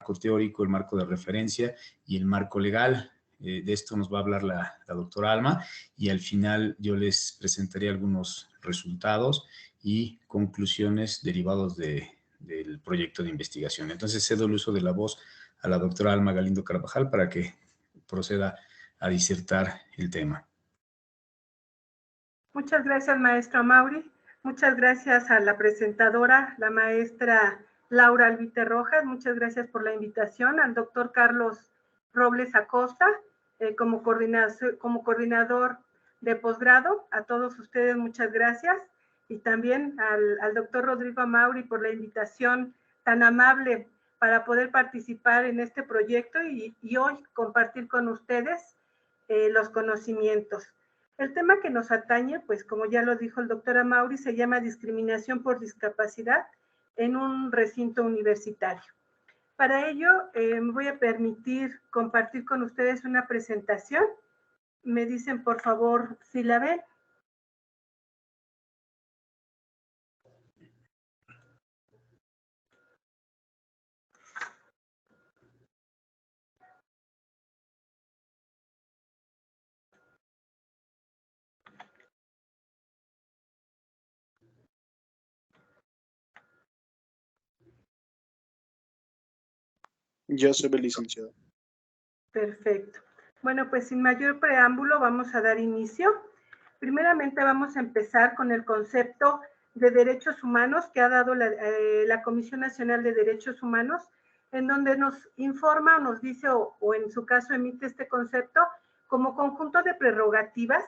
marco teórico, el marco de referencia y el marco legal. De esto nos va a hablar la doctora Alma, y al final yo les presentaré algunos resultados y conclusiones derivados del proyecto de investigación. Entonces cedo el uso de la voz a la doctora Alma Galindo Carvajal para que proceda a disertar el tema. Muchas gracias, maestro Mauri. Muchas gracias a la presentadora, la maestra Laura Albite Rojas. Muchas gracias por la invitación. Al doctor Carlos Robles Acosta, como coordinador de posgrado. A todos ustedes, muchas gracias. Y también al doctor Rodrigo Mauri por la invitación tan amable para poder participar en este proyecto y hoy compartir con ustedes los conocimientos. El tema que nos atañe, pues como ya lo dijo el doctor Mauri, se llama discriminación por discapacidad en un recinto universitario. Para ello, me voy a permitir compartir con ustedes una presentación. Me dicen, por favor, si la ven. Yo soy el licenciado. Perfecto. Bueno, pues sin mayor preámbulo vamos a dar inicio. Primeramente vamos a empezar con el concepto de derechos humanos que ha dado la Comisión Nacional de Derechos Humanos, en donde nos informa o nos dice, o en su caso emite este concepto como conjunto de prerrogativas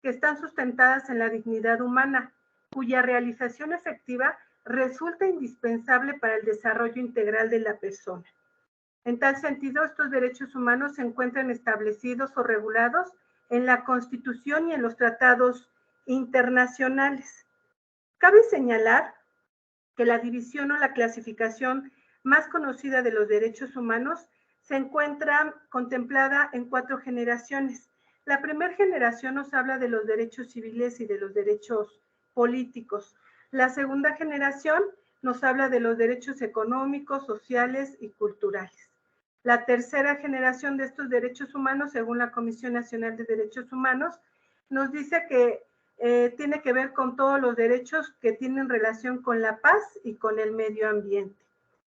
que están sustentadas en la dignidad humana, cuya realización efectiva resulta indispensable para el desarrollo integral de la persona. En tal sentido, estos derechos humanos se encuentran establecidos o regulados en la Constitución y en los tratados internacionales. Cabe señalar que la división o la clasificación más conocida de los derechos humanos se encuentra contemplada en 4 generaciones. La primera generación nos habla de los derechos civiles y de los derechos políticos. La segunda generación nos habla de los derechos económicos, sociales y culturales. La tercera generación de estos derechos humanos, según la Comisión Nacional de Derechos Humanos, nos dice que tiene que ver con todos los derechos que tienen relación con la paz y con el medio ambiente.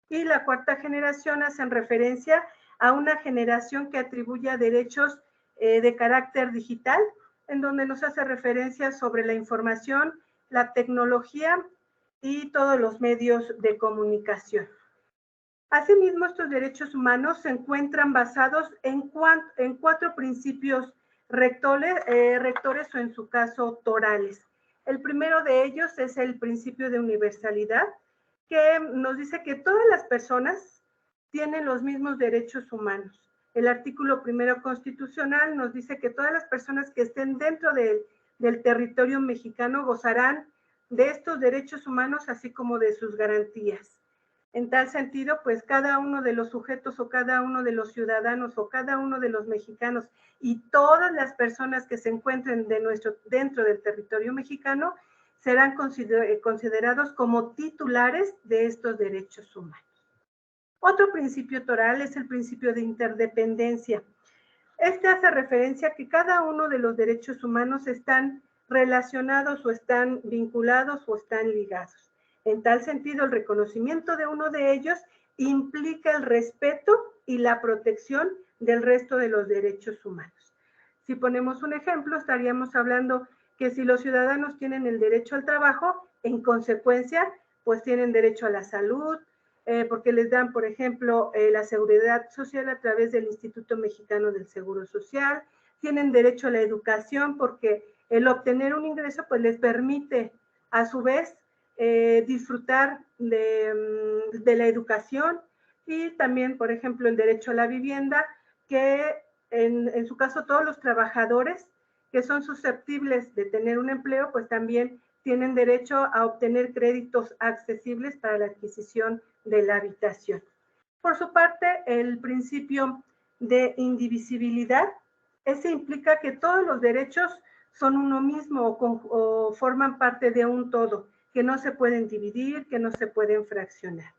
Y la cuarta generación hace referencia a una generación que atribuye derechos de carácter digital, en donde nos hace referencia sobre la información, la tecnología y todos los medios de comunicación. Asimismo, estos derechos humanos se encuentran basados en 4 principios rectores o en su caso torales. El primero de ellos es el principio de universalidad, que nos dice que todas las personas tienen los mismos derechos humanos. El artículo 1 constitucional nos dice que todas las personas que estén dentro del territorio mexicano gozarán de estos derechos humanos, así como de sus garantías. En tal sentido, pues cada uno de los sujetos o cada uno de los ciudadanos o cada uno de los mexicanos y todas las personas que se encuentren dentro del territorio mexicano serán considerados como titulares de estos derechos humanos. Otro principio toral es el principio de interdependencia. Este hace referencia a que cada uno de los derechos humanos están relacionados o están vinculados o están ligados. En tal sentido, el reconocimiento de uno de ellos implica el respeto y la protección del resto de los derechos humanos. Si ponemos un ejemplo, estaríamos hablando que si los ciudadanos tienen el derecho al trabajo, en consecuencia, pues tienen derecho a la salud, porque les dan, por ejemplo, la seguridad social a través del Instituto Mexicano del Seguro Social, tienen derecho a la educación porque el obtener un ingreso pues les permite a su vez disfrutar de la educación y también, por ejemplo, el derecho a la vivienda, que en su caso todos los trabajadores que son susceptibles de tener un empleo, pues también tienen derecho a obtener créditos accesibles para la adquisición de la habitación. Por su parte, el principio de indivisibilidad, ese implica que todos los derechos son uno mismo o forman parte de un todo, que no se pueden dividir, que no se pueden fraccionar.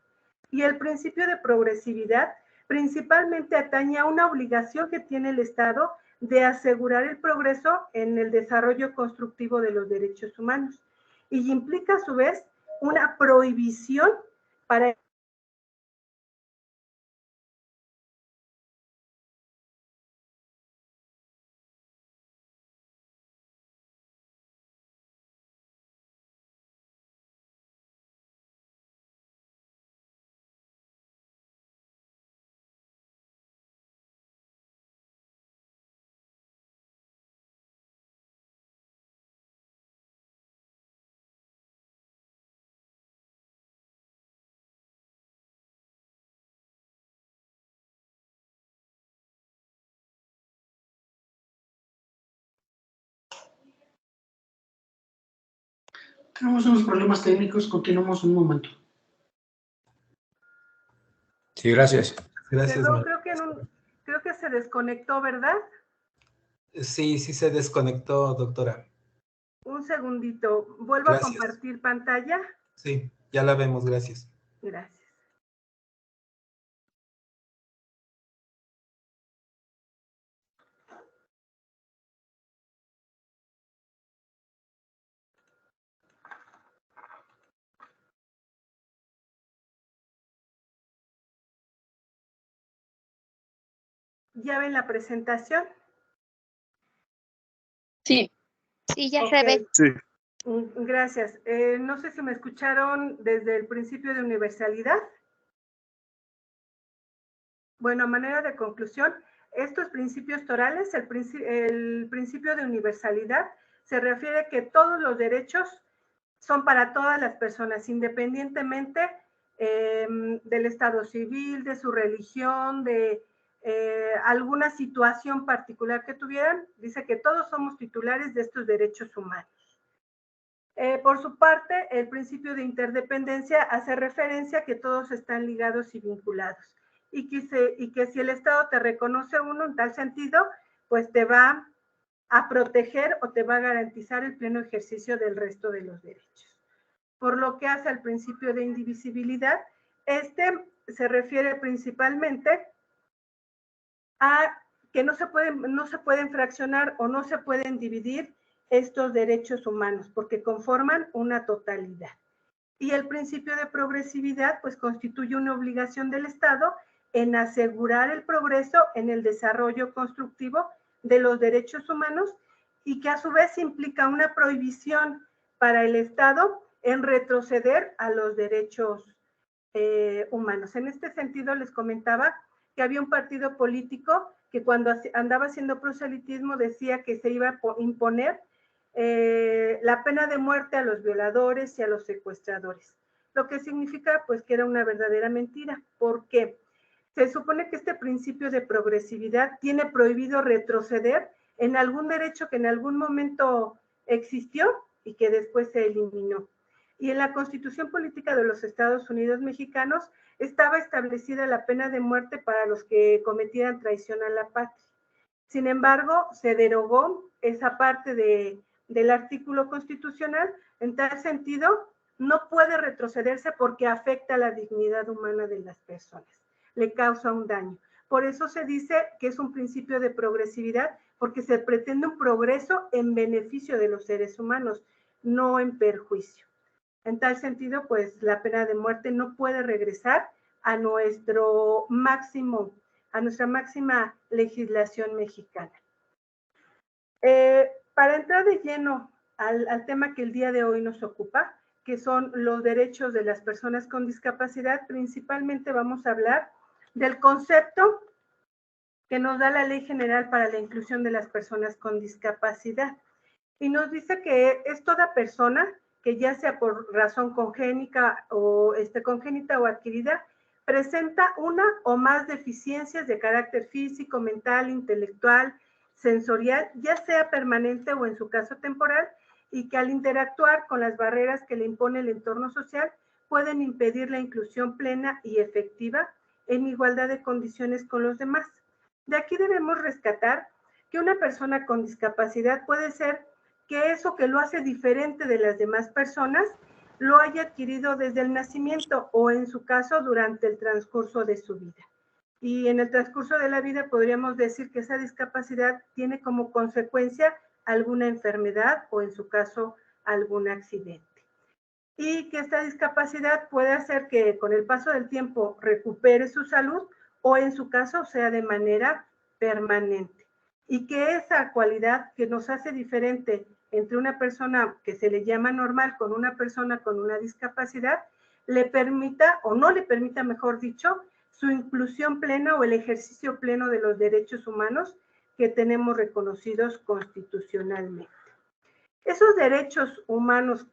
Y el principio de progresividad principalmente atañe a una obligación que tiene el Estado de asegurar el progreso en el desarrollo constructivo de los derechos humanos. Y implica a su vez una prohibición para Tenemos unos problemas técnicos, continuamos un momento. Sí, gracias. Gracias, Perdón, María. creo que se desconectó, ¿verdad? Sí, sí se desconectó, doctora. Un segundito. ¿Vuelvo a Gracias. compartir pantalla? Sí, ya la vemos, gracias. Gracias. ¿Ya ven la presentación? Sí, sí, ya se Ok. ve. Sí. Gracias. No sé si me escucharon desde el principio de universalidad. Bueno, a manera de conclusión, estos principios torales, el principio de universalidad, se refiere a que todos los derechos son para todas las personas, independientemente del estado civil, de su religión, de alguna situación particular que tuvieran. Dice que todos somos titulares de estos derechos humanos. Por su parte, el principio de interdependencia hace referencia a que todos están ligados y vinculados. Y que si el Estado te reconoce uno en tal sentido, pues te va a proteger o te va a garantizar el pleno ejercicio del resto de los derechos. Por lo que hace al principio de indivisibilidad, este se refiere principalmente a que no se pueden fraccionar o no se pueden dividir estos derechos humanos porque conforman una totalidad. Y el principio de progresividad pues constituye una obligación del Estado en asegurar el progreso en el desarrollo constructivo de los derechos humanos y que a su vez implica una prohibición para el Estado en retroceder a los derechos humanos. En este sentido les comentaba que había un partido político que cuando andaba haciendo proselitismo decía que se iba a imponer la pena de muerte a los violadores y a los secuestradores, lo que significa pues que era una verdadera mentira. ¿Por qué? Se supone que este principio de progresividad tiene prohibido retroceder en algún derecho que en algún momento existió y que después se eliminó. Y en la Constitución Política de los Estados Unidos Mexicanos estaba establecida la pena de muerte para los que cometieran traición a la patria. Sin embargo, se derogó esa parte del artículo constitucional. En tal sentido, no puede retrocederse porque afecta a la dignidad humana de las personas, le causa un daño. Por eso se dice que es un principio de progresividad, porque se pretende un progreso en beneficio de los seres humanos, no en perjuicio. En tal sentido, pues la pena de muerte no puede regresar a nuestra máxima legislación mexicana. Para entrar de lleno al tema que el día de hoy nos ocupa, que son los derechos de las personas con discapacidad, principalmente vamos a hablar del concepto que nos da la Ley General para la Inclusión de las Personas con Discapacidad. Y nos dice que es toda persona que ya sea por razón congénita o adquirida, presenta una o más deficiencias de carácter físico, mental, intelectual, sensorial, ya sea permanente o en su caso temporal, y que al interactuar con las barreras que le impone el entorno social, pueden impedir la inclusión plena y efectiva en igualdad de condiciones con los demás. De aquí debemos rescatar que una persona con discapacidad puede ser que eso que lo hace diferente de las demás personas lo haya adquirido desde el nacimiento o en su caso durante el transcurso de su vida. Y en el transcurso de la vida podríamos decir que esa discapacidad tiene como consecuencia alguna enfermedad o en su caso algún accidente. Y que esta discapacidad puede hacer que con el paso del tiempo recupere su salud o en su caso sea de manera permanente. Y que esa cualidad que nos hace diferente entre una persona que se le llama normal con una persona con una discapacidad, le permita, o no le permita, mejor dicho, su inclusión plena o el ejercicio pleno de los derechos humanos que tenemos reconocidos constitucionalmente. Esos derechos humanos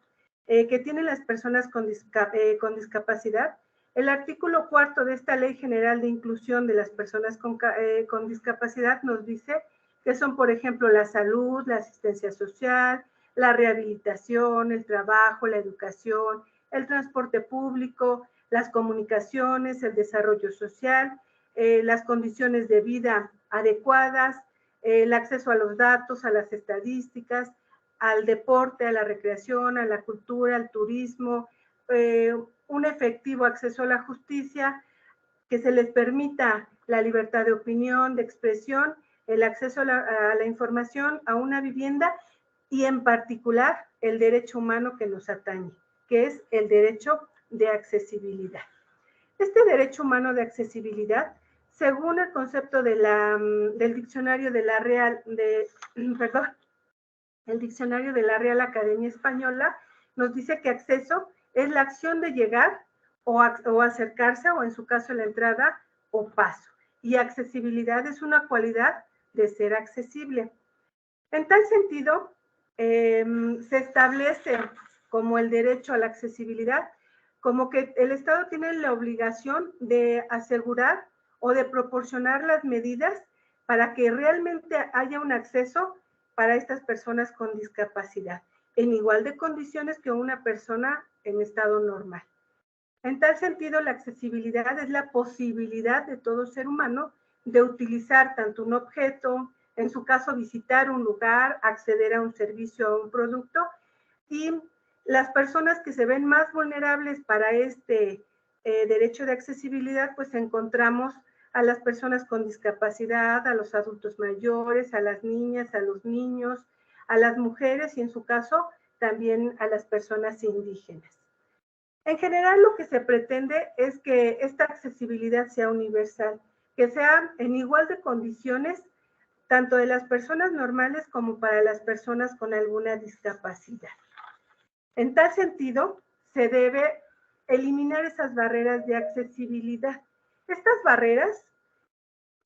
que tienen las personas con discapacidad, el artículo 4 de esta Ley General de Inclusión de las Personas con Discapacidad nos dice que son, por ejemplo, la salud, la asistencia social, la rehabilitación, el trabajo, la educación, el transporte público, las comunicaciones, el desarrollo social, las condiciones de vida adecuadas, el acceso a los datos, a las estadísticas, al deporte, a la recreación, a la cultura, al turismo, un efectivo acceso a la justicia, que se les permita la libertad de opinión, de expresión, el acceso a la información, a una vivienda y en particular el derecho humano que nos atañe, que es el derecho de accesibilidad. Este derecho humano de accesibilidad, según el concepto de del diccionario de la el diccionario de la Real Academia Española, nos dice que acceso es la acción de llegar o acercarse, o en su caso la entrada o paso. Y accesibilidad es una cualidad de ser accesible. En tal sentido, se establece como el derecho a la accesibilidad, como que el Estado tiene la obligación de asegurar o de proporcionar las medidas para que realmente haya un acceso para estas personas con discapacidad, en igual de condiciones que una persona en estado normal. En tal sentido, la accesibilidad es la posibilidad de todo ser humano de utilizar tanto un objeto, en su caso visitar un lugar, acceder a un servicio o a un producto, y las personas que se ven más vulnerables para este derecho de accesibilidad, pues encontramos a las personas con discapacidad, a los adultos mayores, a las niñas, a los niños, a las mujeres y en su caso también a las personas indígenas. En general lo que se pretende es que esta accesibilidad sea universal, que sea en igual de condiciones tanto de las personas normales como para las personas con alguna discapacidad. En tal sentido, se debe eliminar esas barreras de accesibilidad. Estas barreras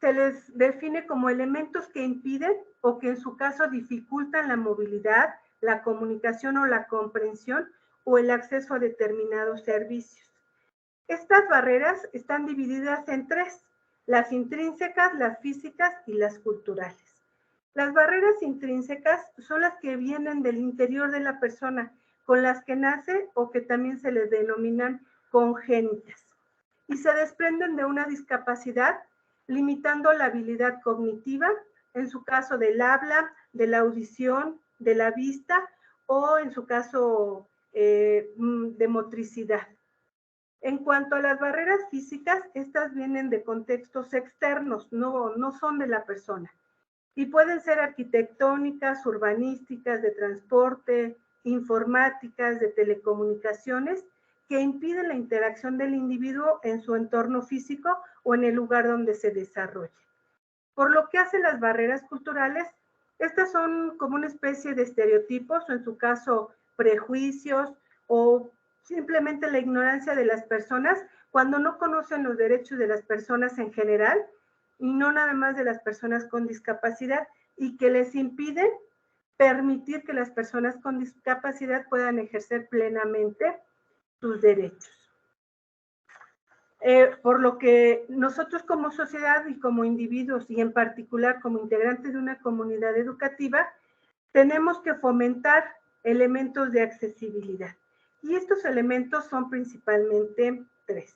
se les define como elementos que impiden o que en su caso dificultan la movilidad, la comunicación o la comprensión o el acceso a determinados servicios. Estas barreras están divididas en tres: las intrínsecas, las físicas y las culturales. Las barreras intrínsecas son las que vienen del interior de la persona, con las que nace o que también se les denominan congénitas, y se desprenden de una discapacidad, limitando la habilidad cognitiva, en su caso del habla, de la audición, de la vista o en su caso de motricidad. En cuanto a las barreras físicas, estas vienen de contextos externos, no son de la persona. Y pueden ser arquitectónicas, urbanísticas, de transporte, informáticas, de telecomunicaciones, que impiden la interacción del individuo en su entorno físico o en el lugar donde se desarrolle. Por lo que hace las barreras culturales, estas son como una especie de estereotipos o en su caso prejuicios o simplemente la ignorancia de las personas cuando no conocen los derechos de las personas en general y no nada más de las personas con discapacidad, y que les impiden permitir que las personas con discapacidad puedan ejercer plenamente sus derechos. Por lo que nosotros como sociedad y como individuos y en particular como integrantes de una comunidad educativa, tenemos que fomentar elementos de accesibilidad. Y estos elementos son principalmente tres: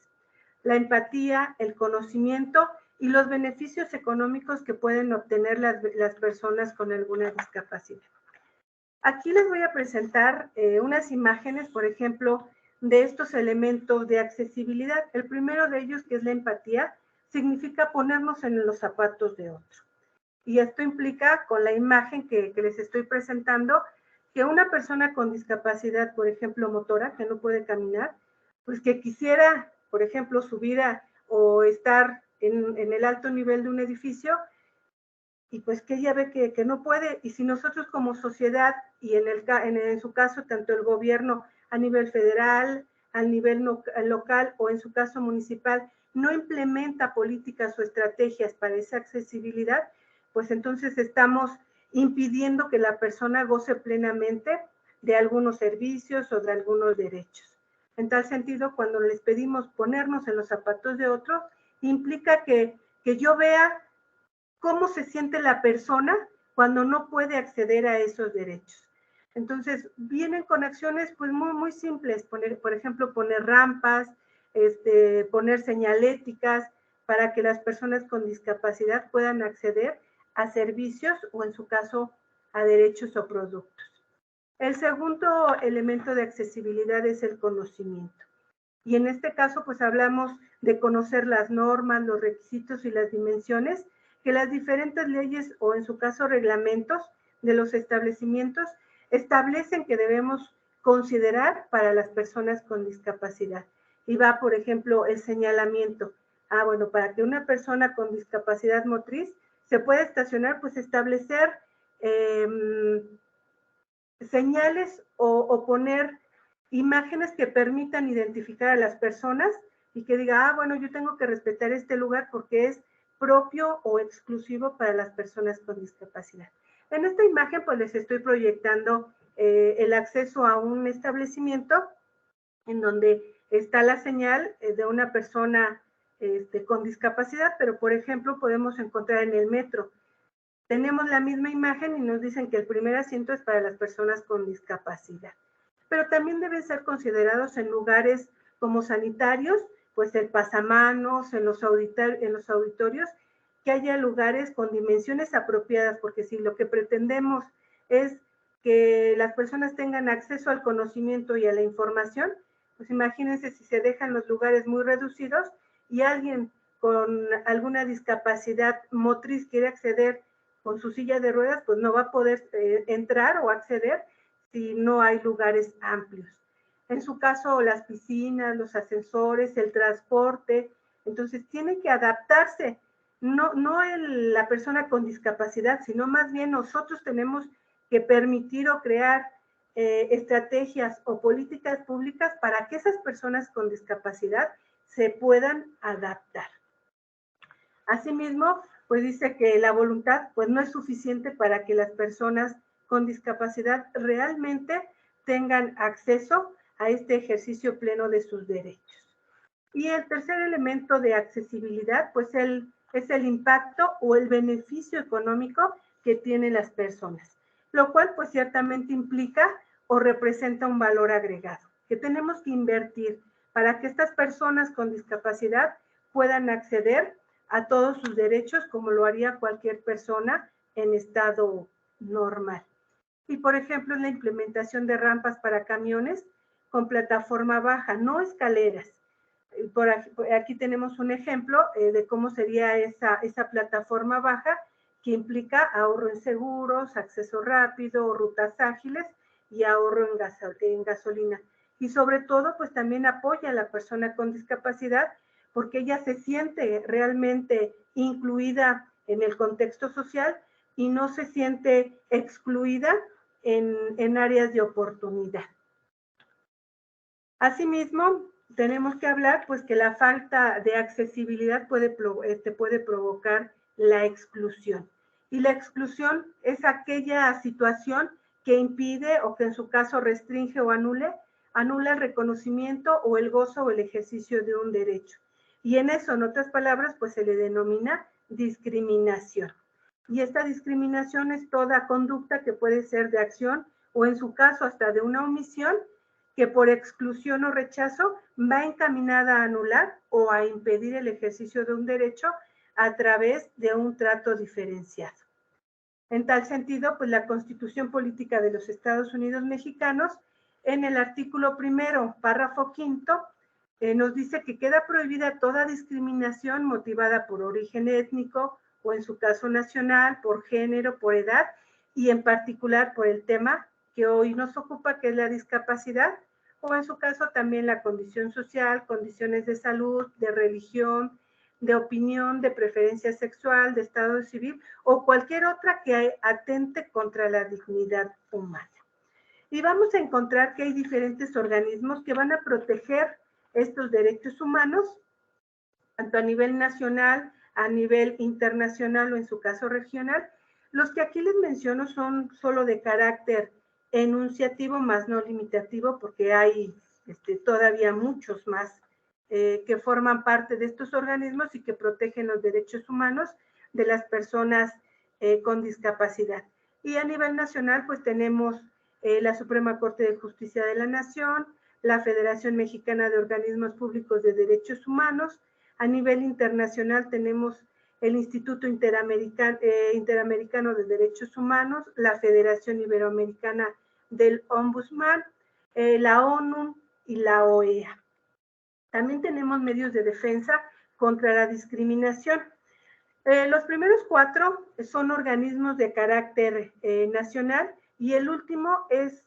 la empatía, el conocimiento y los beneficios económicos que pueden obtener las personas con alguna discapacidad. Aquí les voy a presentar unas imágenes, por ejemplo, de estos elementos de accesibilidad. El primero de ellos, que es la empatía, significa ponernos en los zapatos de otro. Y esto implica, con la imagen que les estoy presentando, que una persona con discapacidad, por ejemplo, motora, que no puede caminar, pues que quisiera, por ejemplo, subir o estar en el alto nivel de un edificio, y pues que ella ve que no puede, y si nosotros como sociedad, y en su caso tanto el gobierno a nivel federal, a nivel local o en su caso municipal, no implementa políticas o estrategias para esa accesibilidad, pues entonces estamos impidiendo que la persona goce plenamente de algunos servicios o de algunos derechos. En tal sentido, cuando les pedimos ponernos en los zapatos de otro, implica que yo vea cómo se siente la persona cuando no puede acceder a esos derechos. Entonces, vienen con acciones pues muy simples, por ejemplo, poner rampas, poner señaléticas para que las personas con discapacidad puedan acceder a servicios o en su caso a derechos o productos. El segundo elemento de accesibilidad es el conocimiento. Y en este caso pues hablamos de conocer las normas, los requisitos y las dimensiones que las diferentes leyes o en su caso reglamentos de los establecimientos establecen que debemos considerar para las personas con discapacidad. Y va, por ejemplo, el señalamiento. Bueno, para que una persona con discapacidad motriz se pueda estacionar, pues establecer señales o poner imágenes que permitan identificar a las personas y que diga, bueno, yo tengo que respetar este lugar porque es propio o exclusivo para las personas con discapacidad. En esta imagen, pues les estoy proyectando el acceso a un establecimiento en donde está la señal de una persona con discapacidad, pero por ejemplo podemos encontrar en el metro. Tenemos la misma imagen y nos dicen que el primer asiento es para las personas con discapacidad. Pero también deben ser considerados en lugares como sanitarios, pues el pasamanos, en los auditorios, que haya lugares con dimensiones apropiadas, porque si lo que pretendemos es que las personas tengan acceso al conocimiento y a la información, pues imagínense si se dejan los lugares muy reducidos y alguien con alguna discapacidad motriz quiere acceder con su silla de ruedas, pues no va a poder entrar o acceder si no hay lugares amplios. En su caso, las piscinas, los ascensores, el transporte, entonces tiene que adaptarse, no la persona con discapacidad, sino más bien nosotros tenemos que permitir o crear estrategias o políticas públicas para que esas personas con discapacidad se puedan adaptar. Asimismo, pues dice que la voluntad pues no es suficiente para que las personas con discapacidad realmente tengan acceso a este ejercicio pleno de sus derechos. Y el tercer elemento de accesibilidad pues es el impacto o el beneficio económico que tienen las personas, lo cual pues ciertamente implica o representa un valor agregado que tenemos que invertir para que estas personas con discapacidad puedan acceder a todos sus derechos como lo haría cualquier persona en estado normal. Y por ejemplo, la implementación de rampas para camiones con plataforma baja, no escaleras. Por aquí tenemos un ejemplo de cómo sería esa plataforma baja que implica ahorro en seguros, acceso rápido, rutas ágiles y ahorro en gasolina. Y sobre todo, pues también apoya a la persona con discapacidad porque ella se siente realmente incluida en el contexto social y no se siente excluida en áreas de oportunidad. Asimismo, tenemos que hablar pues que la falta de accesibilidad puede provocar la exclusión. Y la exclusión es aquella situación que impide o que en su caso restringe o anula el reconocimiento o el gozo o el ejercicio de un derecho. Y en eso, en otras palabras, pues se le denomina discriminación. Y esta discriminación es toda conducta que puede ser de acción o en su caso hasta de una omisión que por exclusión o rechazo va encaminada a anular o a impedir el ejercicio de un derecho a través de un trato diferenciado. En tal sentido, pues la Constitución Política de los Estados Unidos Mexicanos en el artículo 1, párrafo 5, nos dice que queda prohibida toda discriminación motivada por origen étnico o en su caso nacional, por género, por edad y en particular por el tema que hoy nos ocupa, que es la discapacidad, o en su caso también la condición social, condiciones de salud, de religión, de opinión, de preferencia sexual, de estado civil o cualquier otra que atente contra la dignidad humana. Y vamos a encontrar que hay diferentes organismos que van a proteger estos derechos humanos, tanto a nivel nacional, a nivel internacional o en su caso regional. Los que aquí les menciono son solo de carácter enunciativo, más no limitativo, porque hay todavía muchos más que forman parte de estos organismos y que protegen los derechos humanos de las personas con discapacidad. Y a nivel nacional, pues tenemos la Suprema Corte de Justicia de la Nación, la Federación Mexicana de Organismos Públicos de Derechos Humanos. A nivel internacional tenemos el Instituto Interamericano de Derechos Humanos, la Federación Iberoamericana del Ombudsman, la ONU y la OEA. También tenemos medios de defensa contra la discriminación. Los primeros 4 son organismos de carácter nacional y el último es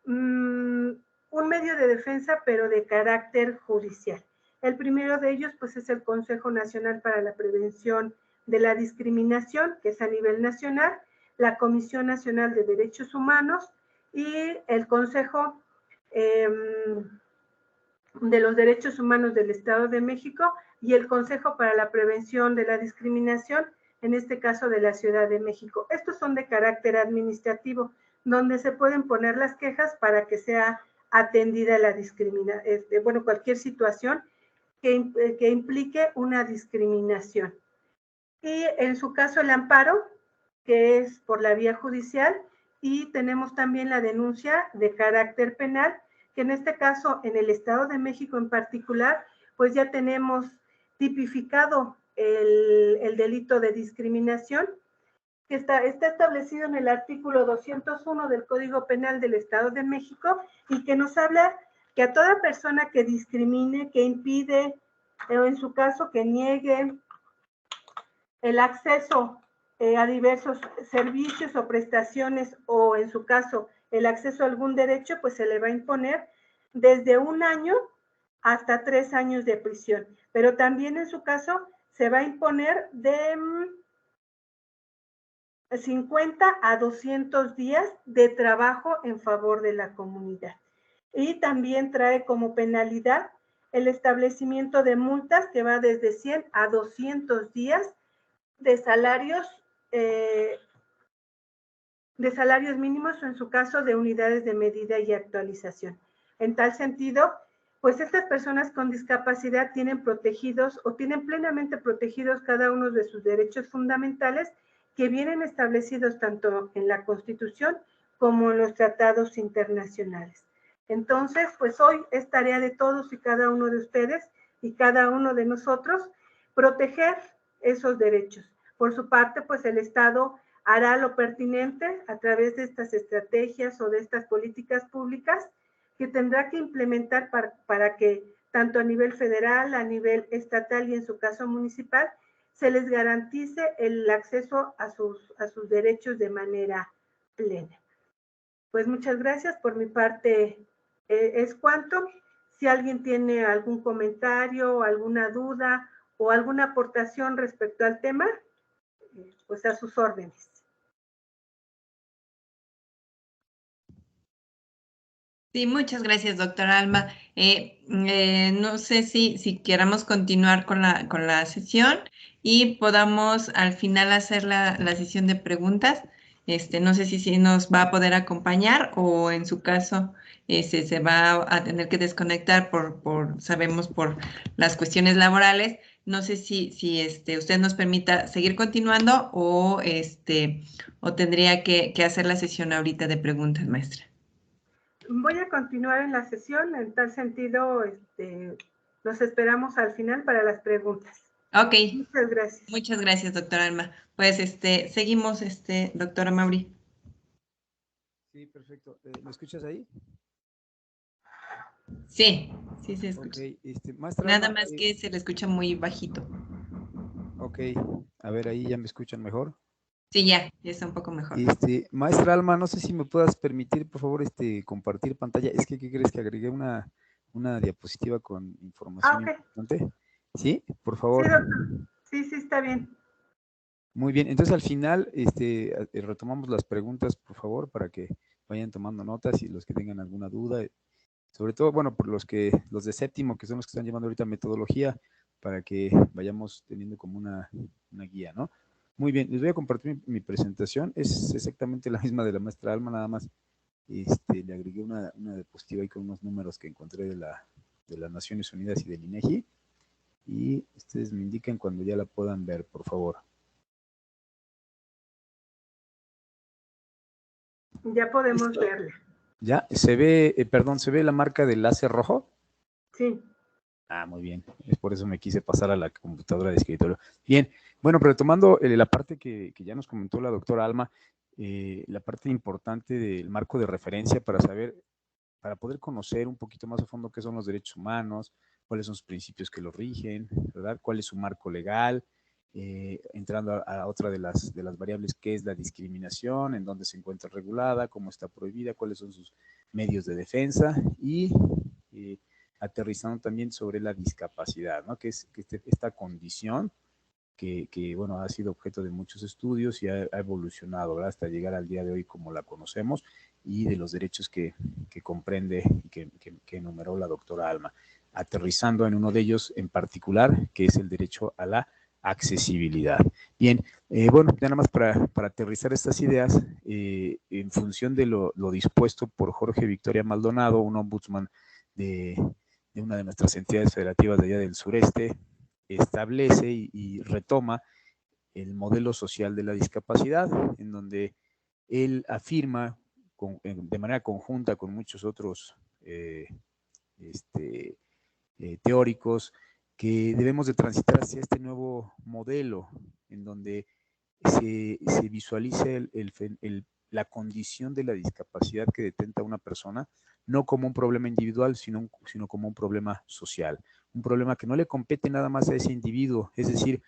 un medio de defensa, pero de carácter judicial. El primero de ellos, pues, es el Consejo Nacional para la Prevención de la Discriminación, que es a nivel nacional, la Comisión Nacional de Derechos Humanos y el Consejo de los Derechos Humanos del Estado de México y el Consejo para la Prevención de la Discriminación, en este caso de la Ciudad de México. Estos son de carácter administrativo, donde se pueden poner las quejas para que sea atendida la discriminación, cualquier situación que implique una discriminación. Y en su caso el amparo, que es por la vía judicial, y tenemos también la denuncia de carácter penal, que en este caso, en el Estado de México en particular, pues ya tenemos tipificado el delito de discriminación, que está establecido en el artículo 201 del Código Penal del Estado de México y que nos habla que a toda persona que discrimine, que impide, o en su caso que niegue el acceso a diversos servicios o prestaciones o en su caso el acceso a algún derecho, pues se le va a imponer desde 1 año hasta 3 años de prisión. Pero también en su caso se va a imponer de 50 a 200 días de trabajo en favor de la comunidad. Y también trae como penalidad el establecimiento de multas que va desde 100 a 200 días de salarios mínimos o en su caso de unidades de medida y actualización. En tal sentido, pues estas personas con discapacidad tienen protegidos o tienen plenamente protegidos cada uno de sus derechos fundamentales que vienen establecidos tanto en la Constitución como en los tratados internacionales. Entonces, pues hoy es tarea de todos y cada uno de ustedes y cada uno de nosotros proteger esos derechos. Por su parte, pues el Estado hará lo pertinente a través de estas estrategias o de estas políticas públicas que tendrá que implementar para que tanto a nivel federal, a nivel estatal y en su caso municipal, se les garantice el acceso a sus derechos de manera plena. Pues muchas gracias. Por mi parte es cuanto. Si alguien tiene algún comentario, alguna duda o alguna aportación respecto al tema, pues a sus órdenes. Sí, muchas gracias, doctora Alma. No sé si queramos continuar con la sesión y podamos al final hacer la sesión de preguntas. No sé si nos va a poder acompañar o en su caso se va a tener que desconectar sabemos, por las cuestiones laborales. No sé si usted nos permita seguir continuando o tendría que hacer la sesión ahorita de preguntas, maestra. Voy a continuar en la sesión, en tal sentido, los esperamos al final para las preguntas. Ok. Muchas gracias. Muchas gracias, doctora Alma. Pues seguimos, doctora Mauri. Sí, perfecto. ¿Me escuchas ahí? Sí, sí se Ok, escucha. maestra Nada Alma, más que se le escucha muy bajito. ok, a ver, ahí ya me escuchan mejor. Sí, ya está un poco mejor. Maestra Alma, no sé si me puedas permitir, por favor, compartir pantalla. Es que, ¿qué crees? Que agregué una diapositiva con información Ok. importante. ¿Sí? Por Sí, favor. doctor. Sí, sí, está bien. Muy bien, entonces al final retomamos las preguntas, por favor, para que vayan tomando notas y los que tengan alguna duda, sobre todo, bueno, por los de séptimo, que son los que están llevando ahorita metodología, para que vayamos teniendo como una guía, ¿no? Muy bien, les voy a compartir mi presentación, es exactamente la misma de la maestra Alma, nada más le agregué una diapositiva ahí con unos números que encontré de las Naciones Unidas y del INEGI, y ustedes me indican cuando ya la puedan ver, por favor. Ya podemos verla. ¿Ya? ¿Se ve, se ve la marca del láser rojo? Sí. Ah, muy bien. Es por eso me quise pasar a la computadora de escritorio. Bien, bueno, pero retomando la parte que ya nos comentó la doctora Alma, la parte importante del marco de referencia para saber, para poder conocer un poquito más a fondo qué son los derechos humanos, cuáles son los principios que los rigen, ¿verdad? ¿Cuál es su marco legal? Entrando a otra de las variables, que es la discriminación, en dónde se encuentra regulada, cómo está prohibida, cuáles son sus medios de defensa y aterrizando también sobre la discapacidad, ¿no? Que es esta condición que, bueno, ha sido objeto de muchos estudios y ha evolucionado, ¿verdad? Hasta llegar al día de hoy como la conocemos y de los derechos que comprende y que enumeró la doctora Alma, aterrizando en uno de ellos en particular, que es el derecho a la accesibilidad. Bien, bueno, ya nada más para aterrizar estas ideas, en función de lo dispuesto por Jorge Victoria Maldonado, un ombudsman de una de nuestras entidades federativas de allá del sureste, establece y retoma el modelo social de la discapacidad, en donde él afirma de manera conjunta con muchos otros teóricos que debemos de transitar hacia este nuevo modelo, en donde se visualice la condición de la discapacidad que detenta a una persona, no como un problema individual, sino como un problema social, un problema que no le compete nada más a ese individuo. Es decir,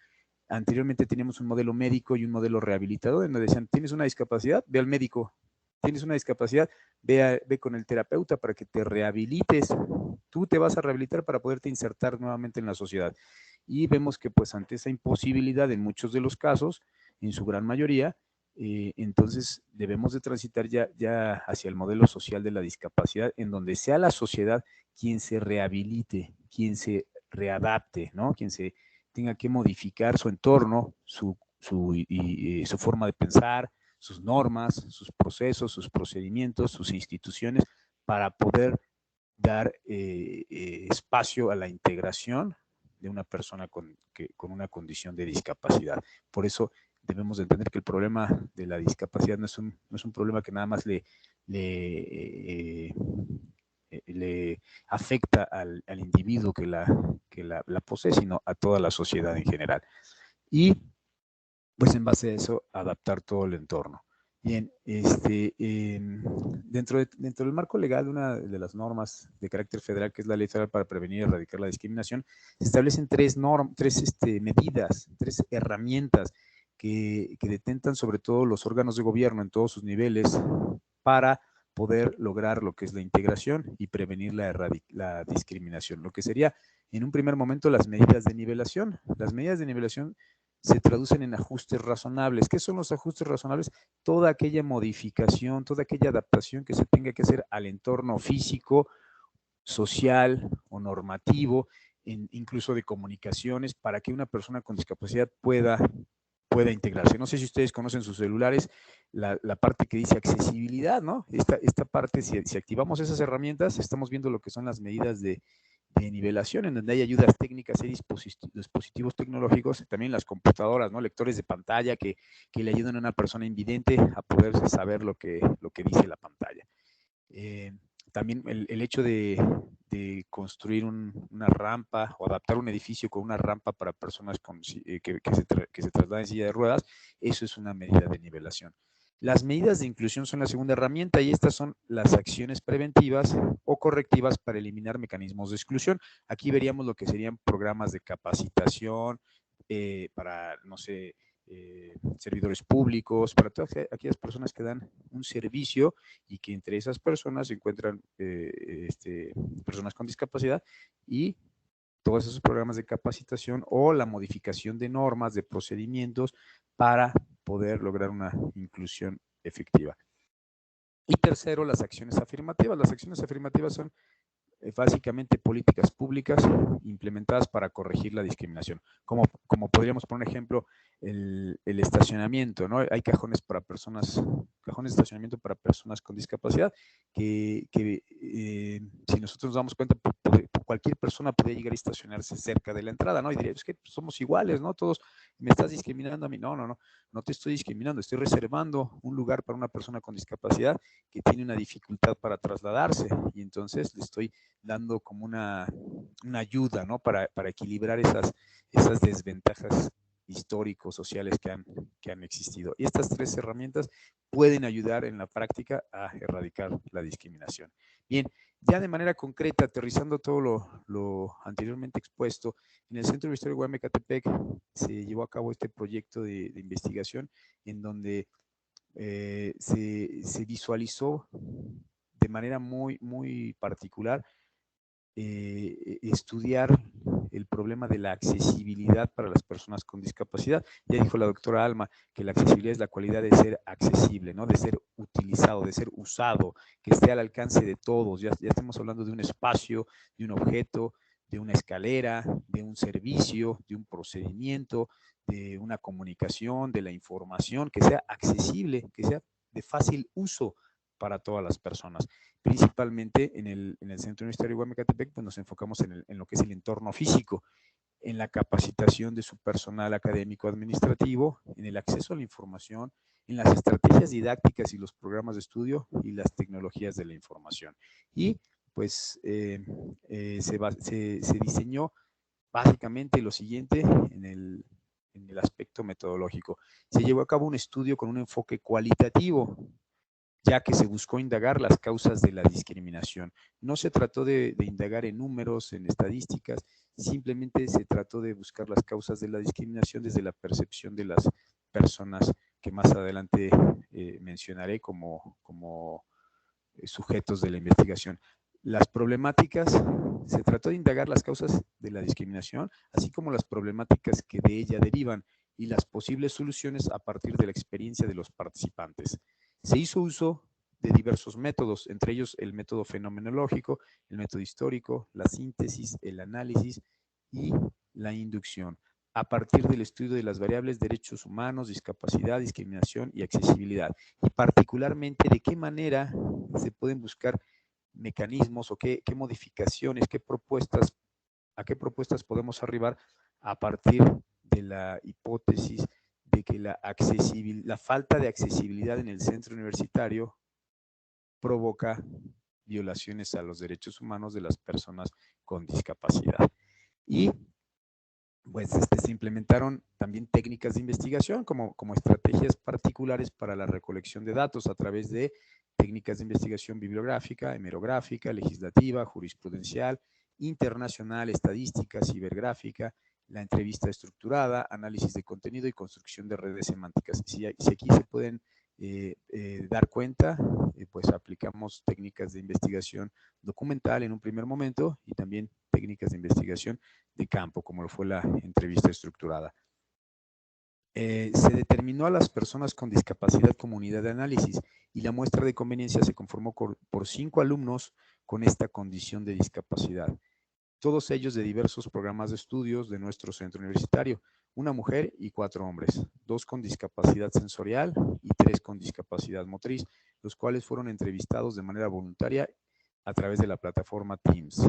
anteriormente teníamos un modelo médico y un modelo rehabilitador, en donde decían, tienes una discapacidad, ve al médico, tienes una discapacidad, ve con el terapeuta para que te rehabilites, tú te vas a rehabilitar para poderte insertar nuevamente en la sociedad. Y vemos que pues ante esa imposibilidad en muchos de los casos, en su gran mayoría, entonces debemos de transitar ya hacia el modelo social de la discapacidad, en donde sea la sociedad quien se rehabilite, quien se readapte, ¿no? Quien se tenga que modificar su entorno, su forma de pensar, sus normas, sus procesos, sus procedimientos, sus instituciones, para poder dar espacio a la integración de una persona con una condición de discapacidad. Por eso debemos de entender que el problema de la discapacidad no es un problema que nada más le afecta al individuo que la posee, sino a toda la sociedad en general. Y pues en base a eso adaptar todo el entorno. Bien, dentro del marco legal, una de las normas de carácter federal, que es la Ley Federal para Prevenir y Erradicar la Discriminación, se establecen tres medidas, tres herramientas que detentan sobre todo los órganos de gobierno en todos sus niveles para poder lograr lo que es la integración y prevenir la discriminación. Lo que sería, en un primer momento, las medidas de nivelación. Las medidas de nivelación se traducen en ajustes razonables. ¿Qué son los ajustes razonables? Toda aquella modificación, toda aquella adaptación que se tenga que hacer al entorno físico, social o normativo, incluso de comunicaciones, para que una persona con discapacidad pueda integrarse. No sé si ustedes conocen sus celulares, la parte que dice accesibilidad, ¿no? Esta parte, si activamos esas herramientas, estamos viendo lo que son las medidas de nivelación, en donde hay ayudas técnicas, hay dispositivos tecnológicos, también las computadoras, ¿no? Lectores de pantalla que le ayudan a una persona invidente a poder saber lo que dice la pantalla. También el hecho de construir una rampa o adaptar un edificio con una rampa para personas que se trasladan en silla de ruedas, eso es una medida de nivelación. Las medidas de inclusión son la segunda herramienta y estas son las acciones preventivas o correctivas para eliminar mecanismos de exclusión. Aquí veríamos lo que serían programas de capacitación para, no sé, servidores públicos, para todas aquellas personas que dan un servicio y que entre esas personas se encuentran personas con discapacidad y todos esos programas de capacitación o la modificación de normas, de procedimientos para poder lograr una inclusión efectiva. Y tercero, las acciones afirmativas. Las acciones afirmativas son básicamente políticas públicas implementadas para corregir la discriminación. Como podríamos poner ejemplo, el estacionamiento, ¿no? Hay cajones de estacionamiento para personas con discapacidad que si nosotros nos damos cuenta, cualquier persona podría llegar a estacionarse cerca de la entrada, ¿no? Y diría, es que somos iguales, ¿no? Todos, me estás discriminando a mí. No te estoy discriminando, estoy reservando un lugar para una persona con discapacidad que tiene una dificultad para trasladarse y entonces le estoy dando como una ayuda, ¿no? Para equilibrar esas desventajas históricos, sociales que han existido. Y estas tres herramientas pueden ayudar en la práctica a erradicar la discriminación. Bien, ya de manera concreta, aterrizando todo lo anteriormente expuesto, en el Centro Universitario Guaymas-Ecatepec se llevó a cabo este proyecto de investigación en donde se visualizó de manera muy, muy particular estudiar el problema de la accesibilidad para las personas con discapacidad. Ya dijo la doctora Alma que la accesibilidad es la cualidad de ser accesible, ¿no? De ser utilizado, de ser usado, que esté al alcance de todos. Ya estamos hablando de un espacio, de un objeto, de una escalera, de un servicio, de un procedimiento, de una comunicación, de la información, que sea accesible, que sea de fácil uso para todas las personas. Principalmente en el Centro Universitario Guaymas-Ecatepec, pues nos enfocamos en lo que es el entorno físico, en la capacitación de su personal académico administrativo, en el acceso a la información, en las estrategias didácticas y los programas de estudio y las tecnologías de la información. Y pues se diseñó básicamente lo siguiente en el aspecto metodológico. Se llevó a cabo un estudio con un enfoque cualitativo, ya que se buscó indagar las causas de la discriminación. No se trató de indagar en números, en estadísticas, simplemente se trató de buscar las causas de la discriminación desde la percepción de las personas que más adelante mencionaré como sujetos de la investigación. Las problemáticas, se trató de indagar las causas de la discriminación, así como las problemáticas que de ella derivan y las posibles soluciones a partir de la experiencia de los participantes. Se hizo uso de diversos métodos, entre ellos el método fenomenológico, el método histórico, la síntesis, el análisis y la inducción, a partir del estudio de las variables derechos humanos, discapacidad, discriminación y accesibilidad, y particularmente de qué manera se pueden buscar mecanismos o qué modificaciones, a qué propuestas podemos arribar a partir de la hipótesis de que la falta de accesibilidad en el centro universitario provoca violaciones a los derechos humanos de las personas con discapacidad. Y pues se implementaron también técnicas de investigación como estrategias particulares para la recolección de datos a través de técnicas de investigación bibliográfica, hemerográfica, legislativa, jurisprudencial, internacional, estadística, cibergráfica, la entrevista estructurada, análisis de contenido y construcción de redes semánticas. Si aquí se pueden dar cuenta, pues aplicamos técnicas de investigación documental en un primer momento y también técnicas de investigación de campo, como lo fue la entrevista estructurada. Se determinó a las personas con discapacidad como unidad de análisis y la muestra de conveniencia se conformó por 5 alumnos con esta condición de discapacidad, todos ellos de diversos programas de estudios de nuestro centro universitario, una mujer y 4 hombres, 2 con discapacidad sensorial y 3 con discapacidad motriz, los cuales fueron entrevistados de manera voluntaria a través de la plataforma Teams.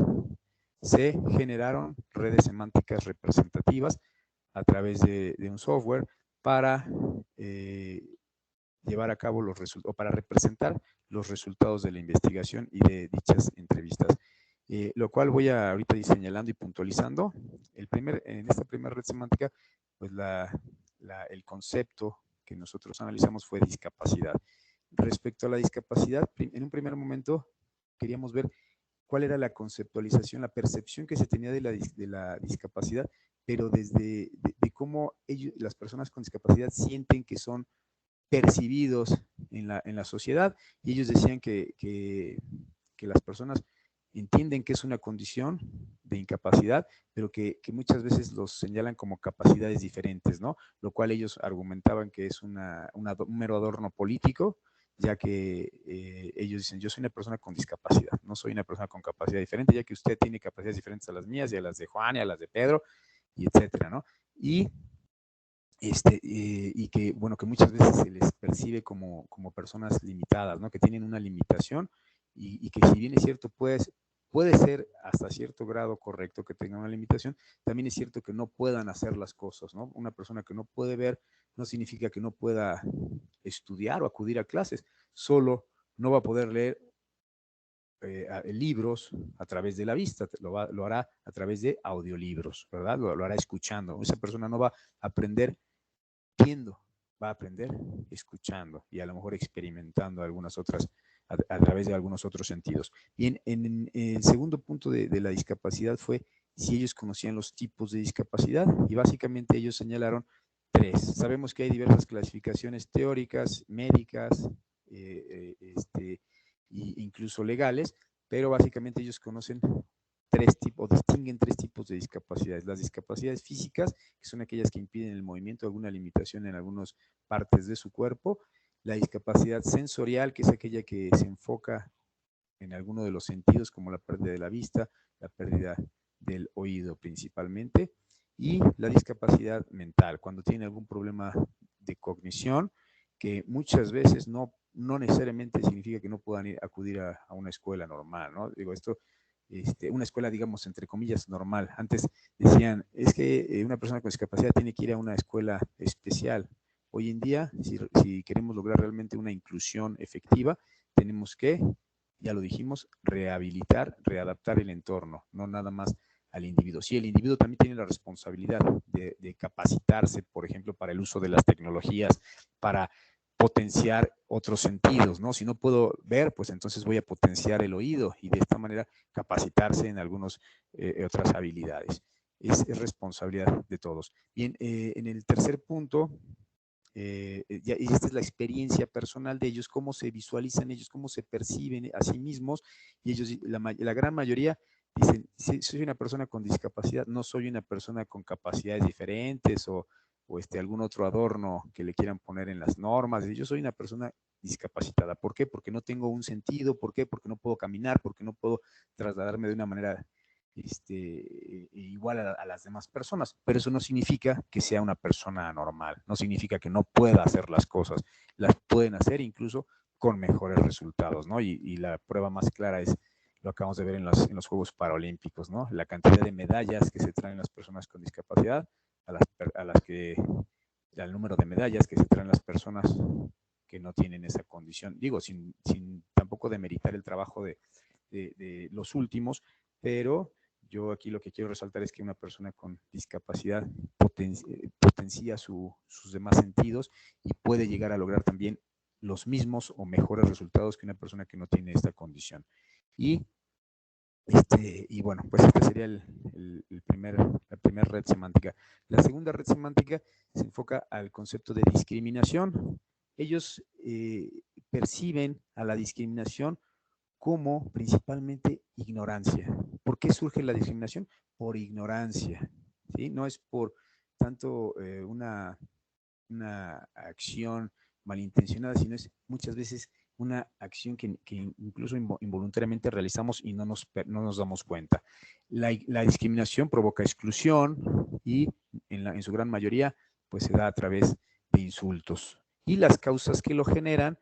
Se generaron redes semánticas representativas a través de un software para llevar a cabo o para representar los resultados de la investigación y de dichas entrevistas. Lo cual voy a ahorita ir señalando y puntualizando. En esta primera red semántica, pues el concepto que nosotros analizamos fue discapacidad. Respecto a la discapacidad, en un primer momento queríamos ver cuál era la conceptualización, la percepción que se tenía de la discapacidad, pero desde de cómo las personas con discapacidad sienten que son percibidos en la sociedad, y ellos decían que las personas entienden que es una condición de incapacidad, pero que muchas veces los señalan como capacidades diferentes, ¿no? Lo cual ellos argumentaban que es un mero adorno político, ya que ellos dicen, yo soy una persona con discapacidad, no soy una persona con capacidad diferente, ya que usted tiene capacidades diferentes a las mías y a las de Juan y a las de Pedro, y etcétera, ¿no? Y que, bueno, que muchas veces se les percibe como personas limitadas, ¿no? Que tienen una limitación y que si bien es cierto, puede ser hasta cierto grado correcto que tengan una limitación, también es cierto que no puedan hacer las cosas, ¿no? Una persona que no puede ver no significa que no pueda estudiar o acudir a clases, solo no va a poder leer libros a través de la vista, lo hará a través de audiolibros, ¿verdad? Lo hará escuchando. Esa persona no va a aprender viendo, va a aprender escuchando y a lo mejor experimentando algunas otras, a través de algunos otros sentidos. Bien, en el segundo punto de la discapacidad fue si ellos conocían los tipos de discapacidad, y básicamente ellos señalaron 3. Sabemos que hay diversas clasificaciones teóricas, médicas, incluso legales, pero básicamente ellos conocen 3 tipos, distinguen 3 tipos de discapacidades. Las discapacidades físicas, que son aquellas que impiden el movimiento, alguna limitación en algunas partes de su cuerpo. La discapacidad sensorial, que es aquella que se enfoca en alguno de los sentidos, como la pérdida de la vista, la pérdida del oído principalmente. Y la discapacidad mental, cuando tiene algún problema de cognición, que muchas veces no necesariamente significa que no puedan acudir a una escuela normal, ¿no? Digo, esto una escuela, digamos, entre comillas, normal. Antes decían, es que una persona con discapacidad tiene que ir a una escuela especial. Hoy en día, si queremos lograr realmente una inclusión efectiva, tenemos que, ya lo dijimos, rehabilitar, readaptar el entorno, no nada más al individuo. Sí, el individuo también tiene la responsabilidad de capacitarse, por ejemplo, para el uso de las tecnologías, para potenciar otros sentidos, ¿no? Si no puedo ver, pues entonces voy a potenciar el oído y de esta manera capacitarse en algunas otras habilidades. Es responsabilidad de todos. Bien, en el tercer punto, y esta es la experiencia personal de ellos, cómo se visualizan ellos, cómo se perciben a sí mismos, y ellos, la gran mayoría, dicen, soy una persona con discapacidad, no soy una persona con capacidades diferentes o algún otro adorno que le quieran poner en las normas. Yo soy una persona discapacitada. ¿Por qué? Porque no tengo un sentido. ¿Por qué? Porque no puedo caminar, porque no puedo trasladarme de una manera igual a las demás personas. Pero eso no significa que sea una persona anormal. No significa que no pueda hacer las cosas. Las pueden hacer incluso con mejores resultados, ¿no? Y la prueba más clara es, lo acabamos de ver en los Juegos Paralímpicos, ¿no? La cantidad de medallas que se traen las personas con discapacidad, al número de medallas que se traen las personas que no tienen esa condición. Digo, sin tampoco demeritar el trabajo de los últimos, pero yo aquí lo que quiero resaltar es que una persona con discapacidad potencia sus demás sentidos y puede llegar a lograr también los mismos o mejores resultados que una persona que no tiene esta condición. Y bueno, pues esta sería la primera red semántica. La segunda red semántica se enfoca al concepto de discriminación. Ellos perciben a la discriminación como principalmente ignorancia. ¿Por qué surge la discriminación? Por ignorancia, ¿sí? No es por tanto una acción malintencionada, sino es muchas veces una acción que incluso involuntariamente realizamos y no nos damos cuenta. La discriminación provoca exclusión y en su gran mayoría pues se da a través de insultos. Y las causas que lo generan,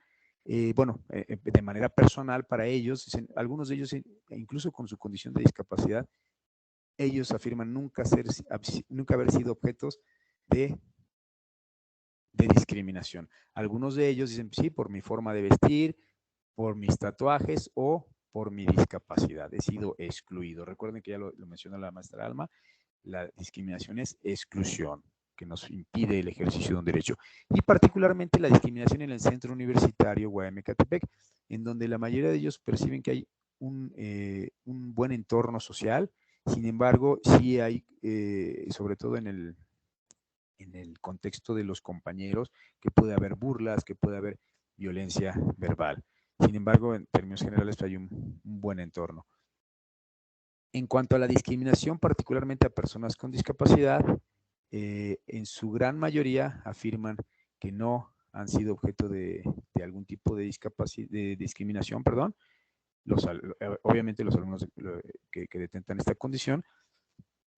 de manera personal para ellos, algunos de ellos incluso con su condición de discapacidad, ellos afirman nunca haber sido objetos de discriminación. Algunos de ellos dicen, sí, por mi forma de vestir, por mis tatuajes o por mi discapacidad. He sido excluido. Recuerden que ya lo mencionó la maestra Alma, la discriminación es exclusión, que nos impide el ejercicio de un derecho. Y particularmente la discriminación en el centro universitario Guaymas-Ecatepec, en donde la mayoría de ellos perciben que hay un buen entorno social. Sin embargo, sí hay, sobre todo en el contexto de los compañeros, que puede haber burlas, que puede haber violencia verbal. Sin embargo, en términos generales hay un buen entorno. En cuanto a la discriminación, particularmente a personas con discapacidad, en su gran mayoría afirman que no han sido objeto de algún tipo de discriminación, perdón. Obviamente los alumnos que detentan esta condición.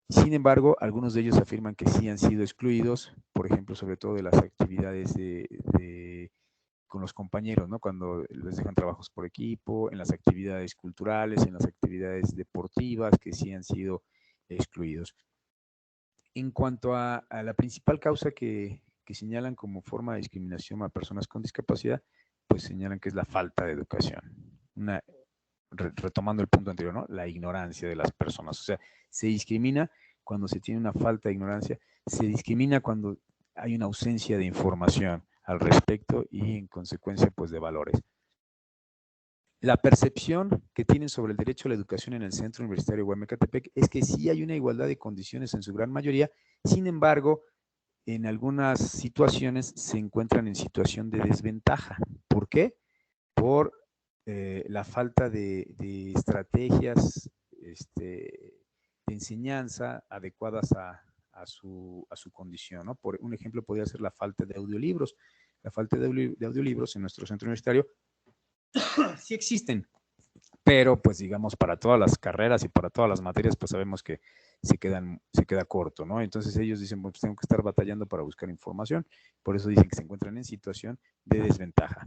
Sin embargo, algunos de ellos afirman que sí han sido excluidos, por ejemplo, sobre todo de las actividades con los compañeros, ¿no? Cuando les dejan trabajos por equipo, en las actividades culturales, en las actividades deportivas, que sí han sido excluidos. En cuanto a la principal causa que señalan como forma de discriminación a personas con discapacidad, pues señalan que es la falta de educación. Retomando el punto anterior, ¿no? La ignorancia de las personas. O sea, se discrimina cuando se tiene una falta de ignorancia, se discrimina cuando hay una ausencia de información al respecto y en consecuencia pues de valores. La percepción que tienen sobre el derecho a la educación en el Centro Universitario Guaymas-Ecatepec es que sí hay una igualdad de condiciones en su gran mayoría, sin embargo, en algunas situaciones se encuentran en situación de desventaja. ¿Por qué? Por la falta de estrategias de enseñanza adecuadas a su condición, ¿no? Por un ejemplo podría ser la falta de audiolibros. La falta de audiolibros en nuestro centro universitario sí existen, pero pues digamos para todas las carreras y para todas las materias pues sabemos que se queda corto, ¿no? Entonces ellos dicen, pues tengo que estar batallando para buscar información, por eso dicen que se encuentran en situación de desventaja.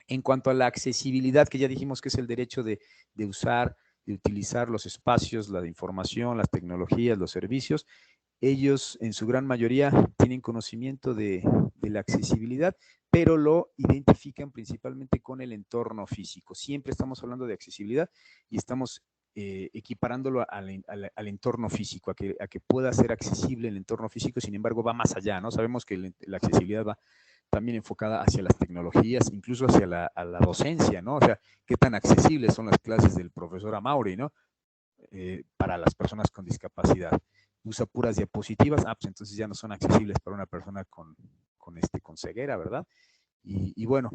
En cuanto a la accesibilidad, que ya dijimos que es el derecho de usar, de utilizar los espacios, la información, las tecnologías, los servicios, ellos en su gran mayoría tienen conocimiento de la accesibilidad, pero lo identifican principalmente con el entorno físico. Siempre estamos hablando de accesibilidad y estamos equiparándolo al entorno físico, a que pueda ser accesible el entorno físico, sin embargo va más allá, ¿no? Sabemos que la accesibilidad va también enfocada hacia las tecnologías, incluso hacia la docencia, ¿no? O sea, qué tan accesibles son las clases del profesor Amaury, ¿no? Para las personas con discapacidad. Usa puras diapositivas, pues entonces ya no son accesibles para una persona con ceguera, ¿verdad? Y bueno,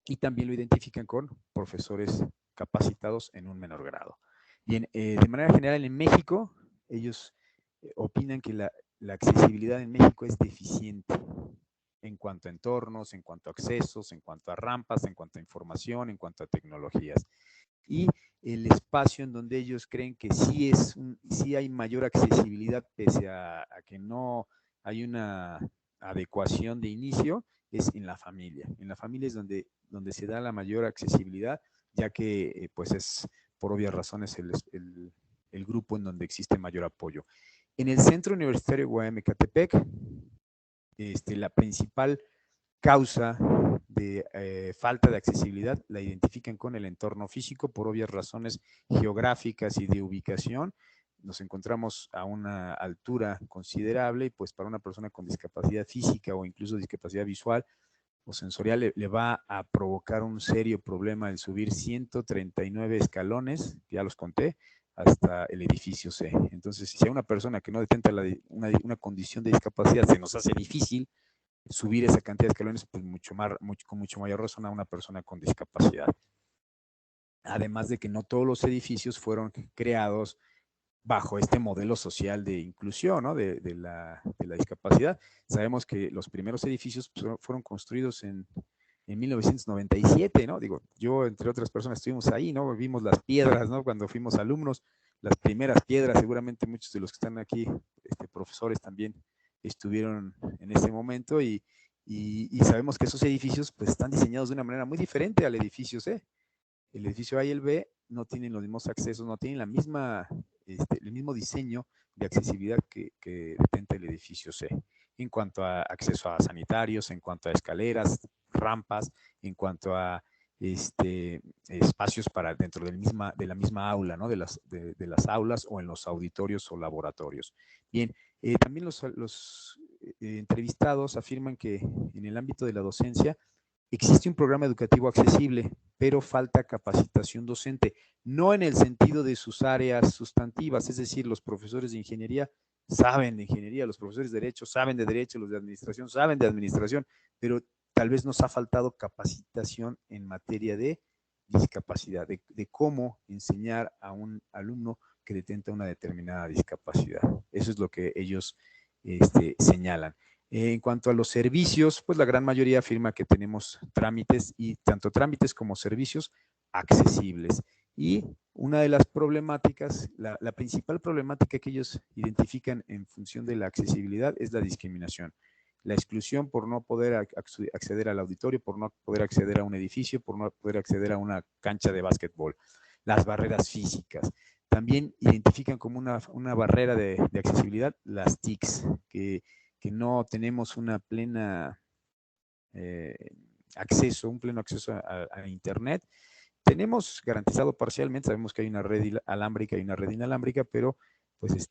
y también lo identifican con profesores capacitados en un menor grado. Bien, de manera general en México, ellos opinan que la accesibilidad en México es deficiente en cuanto a entornos, en cuanto a accesos, en cuanto a rampas, en cuanto a información, en cuanto a tecnologías. Y el espacio en donde ellos creen que sí hay mayor accesibilidad pese a que no hay una adecuación de inicio, es en la familia. En la familia es donde se da la mayor accesibilidad, ya que pues es por obvias razones el grupo en donde existe mayor apoyo. En el Centro Universitario Guaymas-Ecatepec, la principal causa de falta de accesibilidad la identifican con el entorno físico por obvias razones geográficas y de ubicación. Nos encontramos a una altura considerable y pues para una persona con discapacidad física o incluso discapacidad visual o sensorial le va a provocar un serio problema el subir 139 escalones, ya los conté, hasta el edificio C. Entonces, si a una persona que no detenta una condición de discapacidad se nos hace difícil subir esa cantidad de escalones, pues con mucho mayor razón a una persona con discapacidad. Además de que no todos los edificios fueron creados bajo este modelo social de inclusión, ¿no? de la discapacidad. Sabemos que los primeros edificios fueron construidos en 1997, ¿no? Digo, yo, entre otras personas, estuvimos ahí, ¿no? Vimos las piedras, ¿no? Cuando fuimos alumnos, las primeras piedras, seguramente muchos de los que están aquí, profesores también estuvieron en ese momento y sabemos que esos edificios pues están diseñados de una manera muy diferente al edificio C. El edificio A y el B no tienen los mismos accesos, no tienen el mismo diseño de accesibilidad que detenta el edificio C. En cuanto a acceso a sanitarios, en cuanto a escaleras, rampas, en cuanto a espacios para dentro de la misma aula, ¿no? de las aulas o en los auditorios o laboratorios. Bien, también los entrevistados afirman que en el ámbito de la docencia existe un programa educativo accesible, pero falta capacitación docente, no en el sentido de sus áreas sustantivas, es decir, los profesores de ingeniería saben de ingeniería, los profesores de derecho saben de derecho, los de administración saben de administración, pero tal vez nos ha faltado capacitación en materia de discapacidad, de cómo enseñar a un alumno que detenta una determinada discapacidad. Eso es lo que ellos señalan. En cuanto a los servicios, pues la gran mayoría afirma que tenemos trámites y tanto trámites como servicios accesibles. Y una de las problemáticas, la principal problemática que ellos identifican en función de la accesibilidad es la discriminación. La exclusión por no poder acceder al auditorio, por no poder acceder a un edificio, por no poder acceder a una cancha de básquetbol. Las barreras físicas. También identifican como una barrera de accesibilidad las TICs, que no tenemos una plena un pleno acceso a Internet. Tenemos garantizado parcialmente, sabemos que hay una red alámbrica y una red inalámbrica, pero pues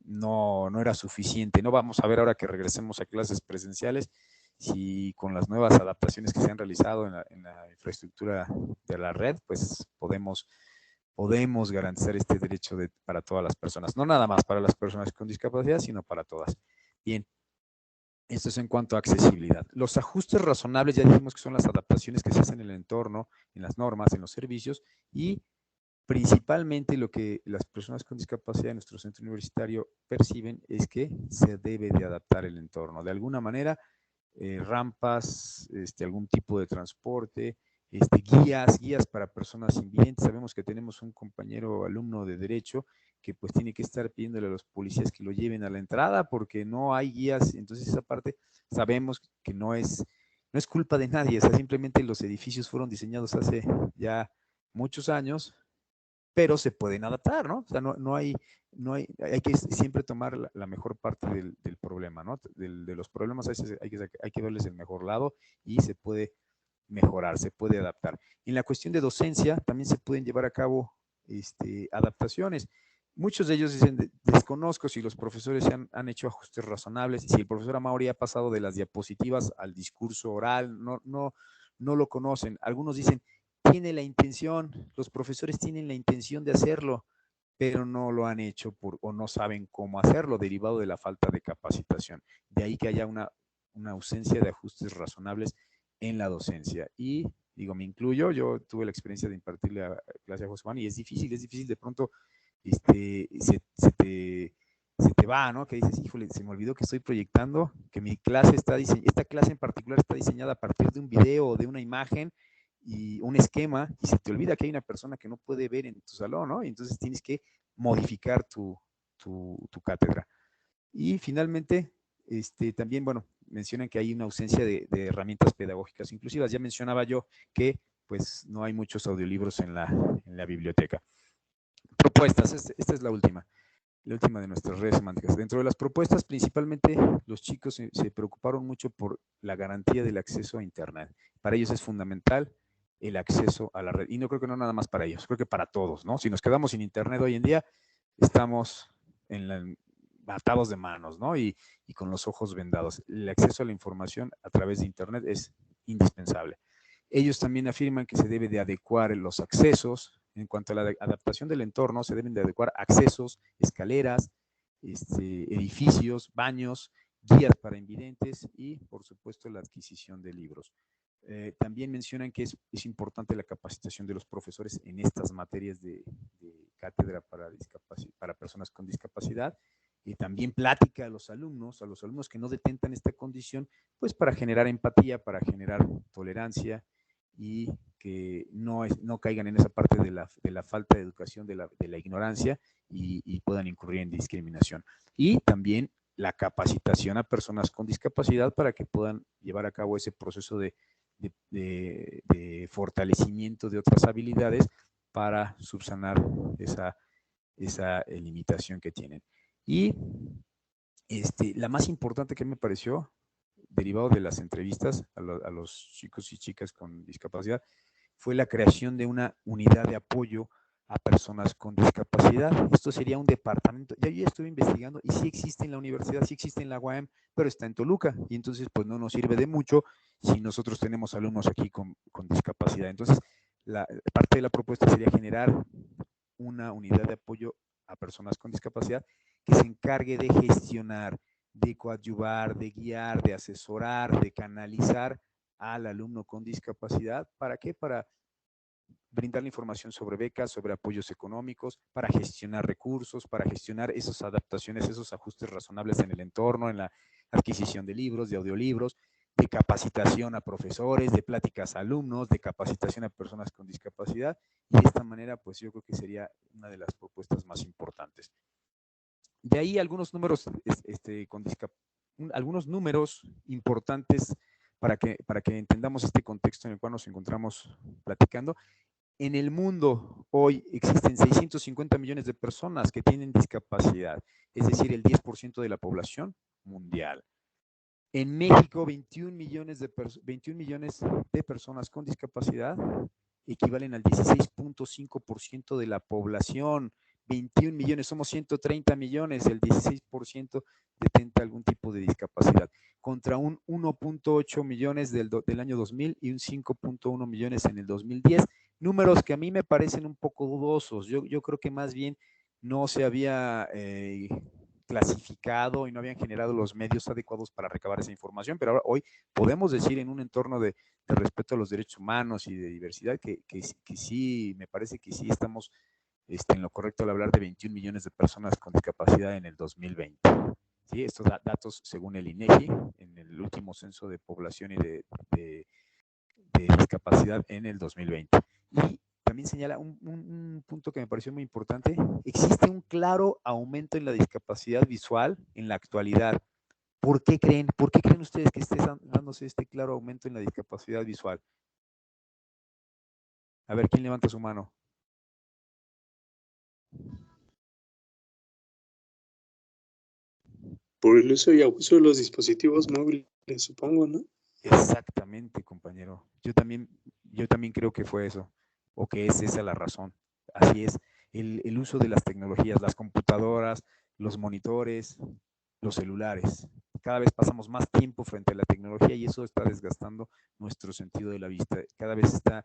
no era suficiente. No vamos a ver ahora que regresemos a clases presenciales si con las nuevas adaptaciones que se han realizado en la infraestructura de la red, pues podemos garantizar este derecho para todas las personas. No nada más para las personas con discapacidad, sino para todas. Bien, esto es en cuanto a accesibilidad. Los ajustes razonables, ya dijimos que son las adaptaciones que se hacen en el entorno, en las normas, en los servicios, y principalmente lo que las personas con discapacidad en nuestro centro universitario perciben es que se debe de adaptar el entorno. De alguna manera, rampas, algún tipo de transporte, guías para personas invidentes. Sabemos que tenemos un compañero alumno de Derecho que pues tiene que estar pidiéndole a los policías que lo lleven a la entrada porque no hay guías. Entonces esa parte sabemos que no es culpa de nadie, o sea, simplemente los edificios fueron diseñados hace ya muchos años, pero se pueden adaptar, ¿no? O sea, hay que siempre tomar la mejor parte del problema, ¿no? De los problemas hay que verles el mejor lado y se puede mejorar, se puede adaptar. En la cuestión de docencia también se pueden llevar a cabo adaptaciones. Muchos de ellos dicen, desconozco si los profesores han hecho ajustes razonables, si el profesor Amaury ha pasado de las diapositivas al discurso oral, no lo conocen. Algunos dicen, tiene la intención, los profesores tienen la intención de hacerlo, pero no lo han hecho o no saben cómo hacerlo, derivado de la falta de capacitación. De ahí que haya una ausencia de ajustes razonables en la docencia. Y digo, me incluyo, yo tuve la experiencia de impartirle a clase a José Juan y es difícil de pronto se te va, ¿no? Que dices, híjole, se me olvidó que estoy proyectando, que mi clase esta clase en particular está diseñada a partir de un video o de una imagen y un esquema, y se te olvida que hay una persona que no puede ver en tu salón, ¿no? Y entonces tienes que modificar tu cátedra. Y finalmente, también, bueno, mencionan que hay una ausencia de herramientas pedagógicas inclusivas. Ya mencionaba yo que, pues, no hay muchos audiolibros en la biblioteca. Propuestas, esta es la última de nuestras redes semánticas. Dentro de las propuestas, principalmente, los chicos se preocuparon mucho por la garantía del acceso a Internet. Para ellos es fundamental el acceso a la red. Y no creo que no nada más para ellos, creo que para todos, ¿no? Si nos quedamos sin Internet hoy en día, estamos atados de manos, ¿no? Y con los ojos vendados. El acceso a la información a través de Internet es indispensable. Ellos también afirman que se debe de adecuar los accesos. En cuanto a la adaptación del entorno, se deben de adecuar accesos, escaleras, edificios, baños, guías para invidentes y, por supuesto, la adquisición de libros. También mencionan que es importante la capacitación de los profesores en estas materias de cátedra para personas con discapacidad, y también plática a los alumnos que no detentan esta condición, pues para generar empatía, para generar tolerancia y que no caigan en esa parte de la falta de educación, de la ignorancia y puedan incurrir en discriminación. Y también la capacitación a personas con discapacidad para que puedan llevar a cabo ese proceso de fortalecimiento de otras habilidades para subsanar esa limitación que tienen. Y la más importante que me pareció derivado de las entrevistas a los chicos y chicas con discapacidad, fue la creación de una unidad de apoyo a personas con discapacidad. Esto sería un departamento, ya yo estuve investigando y sí existe en la universidad, sí existe en la UAM, pero está en Toluca y entonces pues no nos sirve de mucho si nosotros tenemos alumnos aquí con discapacidad. Entonces, parte de la propuesta sería generar una unidad de apoyo a personas con discapacidad que se encargue de gestionar, de coadyuvar, de guiar, de asesorar, de canalizar al alumno con discapacidad. ¿Para qué? Para brindarle información sobre becas, sobre apoyos económicos, para gestionar recursos, para gestionar esas adaptaciones, esos ajustes razonables en el entorno, en la adquisición de libros, de audiolibros, de capacitación a profesores, de pláticas a alumnos, de capacitación a personas con discapacidad, y de esta manera, pues yo creo que sería una de las propuestas más importantes. De ahí algunos números, algunos números importantes para que entendamos este contexto en el cual nos encontramos platicando. En el mundo hoy existen 650 millones de personas que tienen discapacidad, es decir, el 10% de la población mundial. En México, 21 millones de personas con discapacidad equivalen al 16.5% de la población. 21 millones, somos 130 millones, el 16% detenta algún tipo de discapacidad, contra un 1.8 millones del año 2000 y un 5.1 millones en el 2010. Números que a mí me parecen un poco dudosos. Yo creo que más bien no se había clasificado y no habían generado los medios adecuados para recabar esa información, pero ahora hoy podemos decir en un entorno de respeto a los derechos humanos y de diversidad que sí, me parece que sí estamos en lo correcto al hablar de 21 millones de personas con discapacidad en el 2020. ¿Sí? Estos datos según el INEGI, en el último censo de población y de discapacidad en el 2020. Y también señala un punto que me pareció muy importante. Existe un claro aumento en la discapacidad visual en la actualidad. ¿Por qué creen ustedes que esté dándose este claro aumento en la discapacidad visual? A ver, ¿quién levanta su mano? Por el uso y abuso de los dispositivos móviles, supongo, ¿no? Exactamente, compañero. Yo también creo que fue eso, o que es esa la razón. Así es, el uso de las tecnologías, las computadoras, los monitores, los celulares. Cada vez pasamos más tiempo frente a la tecnología y eso está desgastando nuestro sentido de la vista. Cada vez está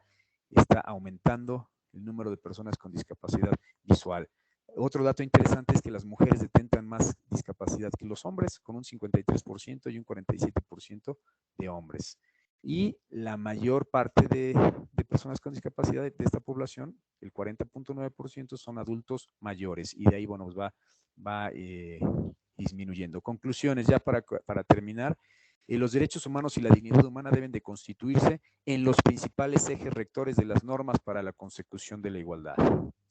aumentando el número de personas con discapacidad visual. Otro dato interesante es que las mujeres detentan más discapacidad que los hombres, con un 53% y un 47% de hombres. Y la mayor parte de personas con discapacidad de esta población, el 40.9%, son adultos mayores. Y de ahí, bueno, va disminuyendo. Conclusiones, ya para terminar. Los derechos humanos y la dignidad humana deben de constituirse en los principales ejes rectores de las normas para la consecución de la igualdad.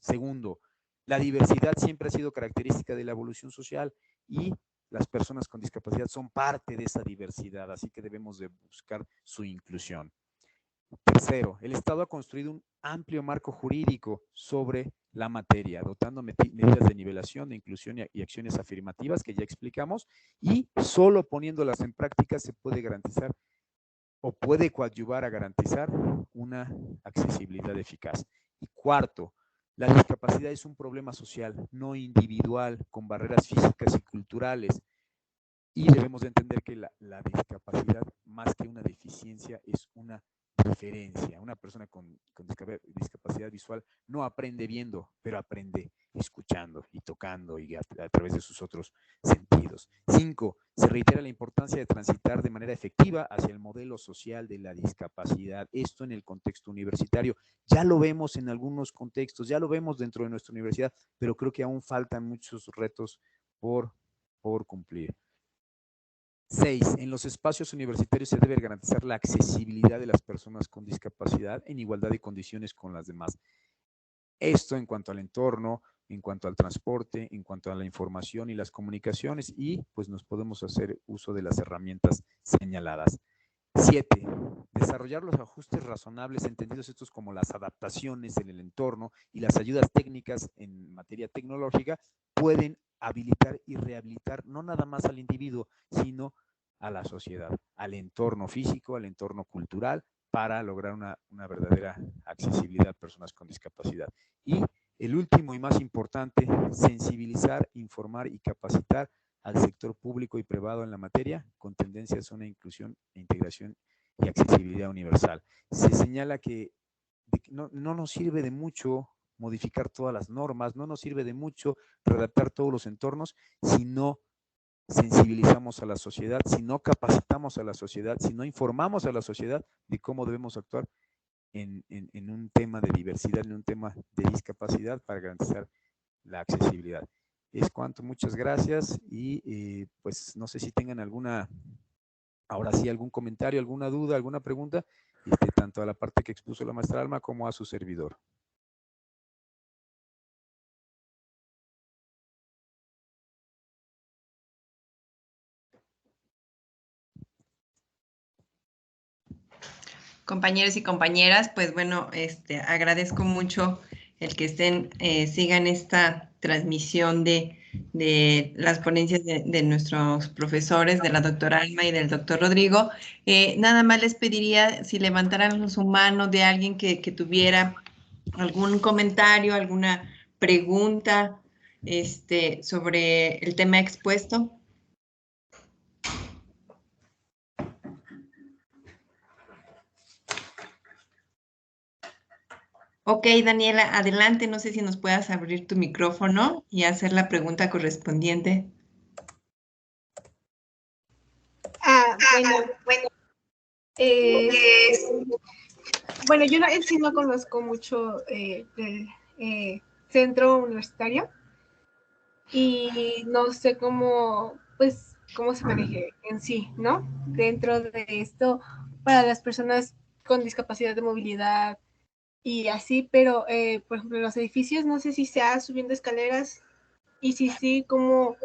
Segundo, la diversidad siempre ha sido característica de la evolución social y las personas con discapacidad son parte de esa diversidad, así que debemos de buscar su inclusión. Tercero, el Estado ha construido un amplio marco jurídico sobre la materia, dotando medidas de nivelación, de inclusión y acciones afirmativas que ya explicamos, y solo poniéndolas en práctica se puede garantizar o puede coadyuvar a garantizar una accesibilidad eficaz. Y cuarto, la discapacidad es un problema social, no individual, con barreras físicas y culturales. Y debemos de entender que la discapacidad, más que una deficiencia, es una diferencia. Una persona con discapacidad visual no aprende viendo, pero aprende escuchando y tocando y a través de sus otros sentidos. 5. Se reitera la importancia de transitar de manera efectiva hacia el modelo social de la discapacidad. Esto en el contexto universitario. Ya lo vemos en algunos contextos, ya lo vemos dentro de nuestra universidad, pero creo que aún faltan muchos retos por cumplir. 6. En los espacios universitarios se debe garantizar la accesibilidad de las personas con discapacidad en igualdad de condiciones con las demás. Esto en cuanto al entorno, en cuanto al transporte, en cuanto a la información y las comunicaciones, y pues nos podemos hacer uso de las herramientas señaladas. 7. Desarrollar los ajustes razonables, entendidos estos como las adaptaciones en el entorno y las ayudas técnicas en materia tecnológica, pueden habilitar y rehabilitar no nada más al individuo, sino a la sociedad, al entorno físico, al entorno cultural, para lograr una verdadera accesibilidad a personas con discapacidad. Y el último y más importante, sensibilizar, informar y capacitar al sector público y privado en la materia, con tendencias a una inclusión, integración y accesibilidad universal. Se señala que no nos sirve de mucho modificar todas las normas, no nos sirve de mucho redactar todos los entornos si no sensibilizamos a la sociedad, si no capacitamos a la sociedad, si no informamos a la sociedad de cómo debemos actuar en un tema de diversidad, en un tema de discapacidad para garantizar la accesibilidad. Es cuanto, muchas gracias y pues no sé si tengan ahora sí, algún comentario, alguna duda, alguna pregunta, tanto a la parte que expuso la maestra Alma como a su servidor. Compañeros y compañeras, pues bueno, agradezco mucho el que sigan esta transmisión de las ponencias de nuestros profesores, de la doctora Alma y del doctor Rodrigo. Nada más les pediría si levantaran su mano de alguien que tuviera algún comentario, alguna pregunta sobre el tema expuesto. Ok, Daniela, adelante. No sé si nos puedas abrir tu micrófono y hacer la pregunta correspondiente. Bueno, yo en sí no conozco mucho del centro universitario y no sé cómo se maneje en sí, ¿no? Dentro de esto, para las personas con discapacidad de movilidad y así, pero por ejemplo en los edificios no sé si sea subiendo escaleras y si sí, ¿cómo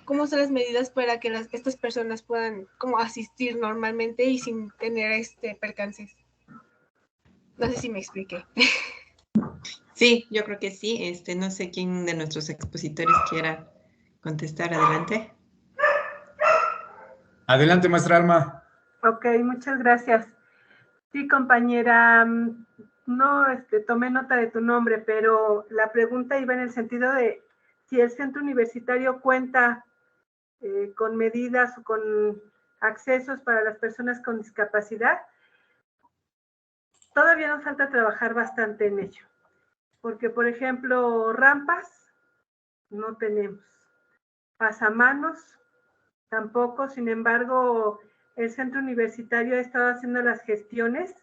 son las medidas para que estas personas puedan como asistir normalmente y sin tener percances? No sé si me expliqué. Sí, yo creo que sí. No sé quién de nuestros expositores quiera contestar. Adelante. Adelante, maestra Alma. Ok, muchas gracias. Sí, compañera, no tomé nota de tu nombre, pero la pregunta iba en el sentido de si el centro universitario cuenta con medidas o con accesos para las personas con discapacidad. Todavía nos falta trabajar bastante en ello, porque, por ejemplo, rampas no tenemos, pasamanos tampoco. Sin embargo, el centro universitario ha estado haciendo las gestiones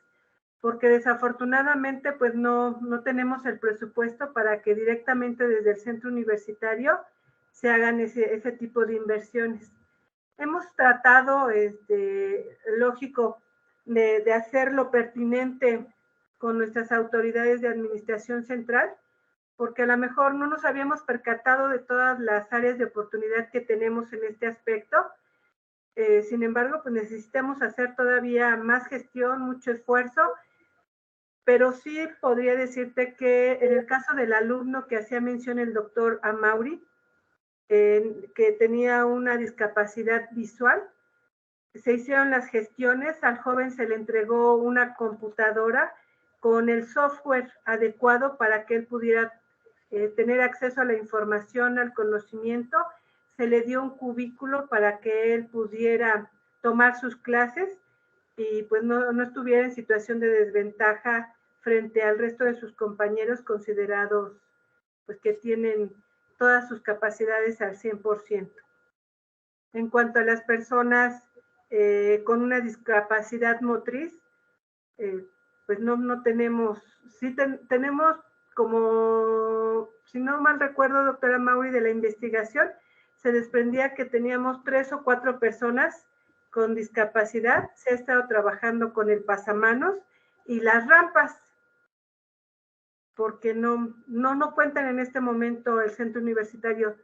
porque desafortunadamente pues no tenemos el presupuesto para que directamente desde el centro universitario se hagan ese tipo de inversiones. Hemos tratado, lógico, de hacer lo pertinente con nuestras autoridades de administración central, porque a lo mejor no nos habíamos percatado de todas las áreas de oportunidad que tenemos en este aspecto. Sin embargo, pues necesitamos hacer todavía más gestión, mucho esfuerzo, pero sí podría decirte que en el caso del alumno que hacía mención el doctor Amauri, que tenía una discapacidad visual, se hicieron las gestiones, al joven se le entregó una computadora con el software adecuado para que él pudiera tener acceso a la información, al conocimiento. Se le dio un cubículo para que él pudiera tomar sus clases y pues no estuviera en situación de desventaja frente al resto de sus compañeros considerados pues que tienen todas sus capacidades al 100%. En cuanto a las personas con una discapacidad motriz, pues no tenemos, sí tenemos como, si no mal recuerdo, doctora Mauri, de la investigación, se desprendía que teníamos 3 o 4 personas con discapacidad. Se ha estado trabajando con el pasamanos y las rampas, porque no cuentan en este momento el centro universitario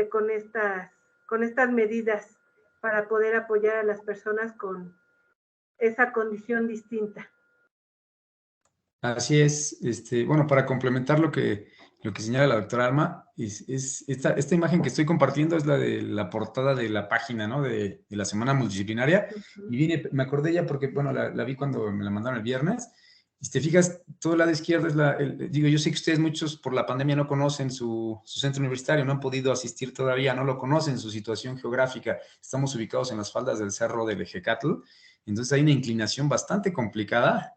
con estas medidas para poder apoyar a las personas con esa condición distinta. Así es. Bueno, para complementar lo que lo que señala la doctora Alma, es esta imagen que estoy compartiendo es la de la portada de la página, ¿no? De la Semana Multidisciplinaria. Y me acordé ya porque, bueno, la vi cuando me la mandaron el viernes. Y si te fijas, todo el lado izquierdo es digo, yo sé que ustedes muchos por la pandemia no conocen su centro universitario, no han podido asistir todavía, no lo conocen, su situación geográfica. Estamos ubicados en las faldas del cerro del Ejecatl, entonces hay una inclinación bastante complicada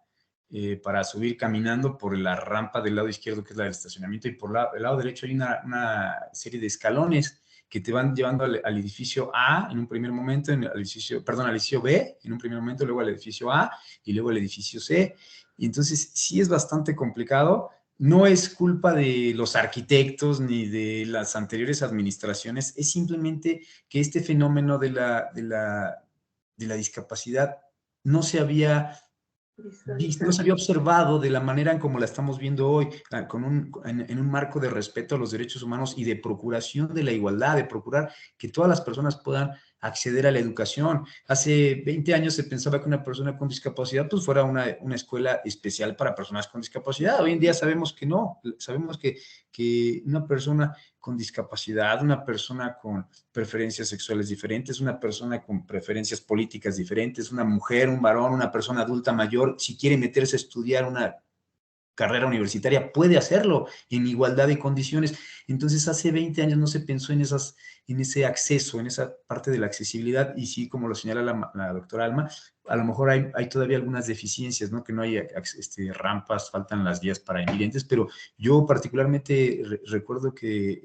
para subir caminando por la rampa del lado izquierdo, que es la del estacionamiento, y por el lado derecho hay una serie de escalones que te van llevando al edificio A en un primer momento, al edificio B en un primer momento, luego al edificio A y luego al edificio C. Y entonces sí es bastante complicado. No es culpa de los arquitectos ni de las anteriores administraciones, es simplemente que este fenómeno de la discapacidad no se había observado de la manera en como la estamos viendo hoy, en un marco de respeto a los derechos humanos y de procuración de la igualdad, de procurar que todas las personas puedan acceder a la educación. Hace 20 años se pensaba que una persona con discapacidad pues fuera una escuela especial para personas con discapacidad. Hoy en día sabemos que no, sabemos que una persona con discapacidad, una persona con preferencias sexuales diferentes, una persona con preferencias políticas diferentes, una mujer, un varón, una persona adulta mayor, si quiere meterse a estudiar una carrera universitaria, puede hacerlo en igualdad de condiciones. Entonces, hace 20 años no se pensó en ese acceso, en esa parte de la accesibilidad, y sí, como lo señala la doctora Alma, a lo mejor hay todavía algunas deficiencias, ¿no? Que no hay rampas, faltan las vías para invidentes, pero yo particularmente recuerdo que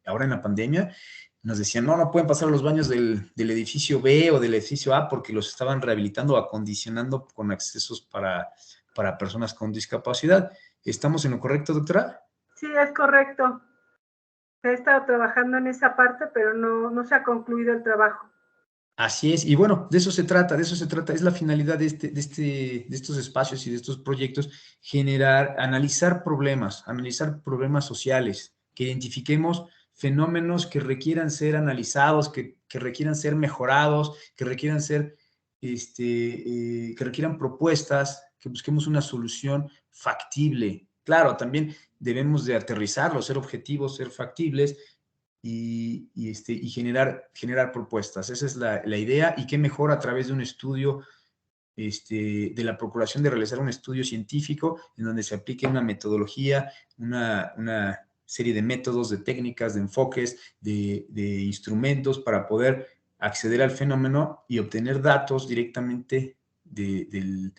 ahora en la pandemia nos decían, no pueden pasar los baños del edificio B o del edificio A porque los estaban rehabilitando o acondicionando con accesos para personas con discapacidad. ¿Estamos en lo correcto, doctora? Sí, es correcto. Se ha estado trabajando en esa parte, pero no se ha concluido el trabajo. Así es, y bueno, de eso se trata, es la finalidad de estos espacios y de estos proyectos, analizar problemas sociales, que identifiquemos fenómenos que requieran ser analizados, que requieran ser mejorados, que requieran que requieran propuestas, que busquemos una solución factible. Claro, también debemos de aterrizarlo, ser objetivos, ser factibles, y generar propuestas. Esa es la idea, y qué mejor a través de un estudio, de la procuración de realizar un estudio científico en donde se aplique una metodología, una serie de métodos, de técnicas, de enfoques, de instrumentos para poder acceder al fenómeno y obtener datos directamente del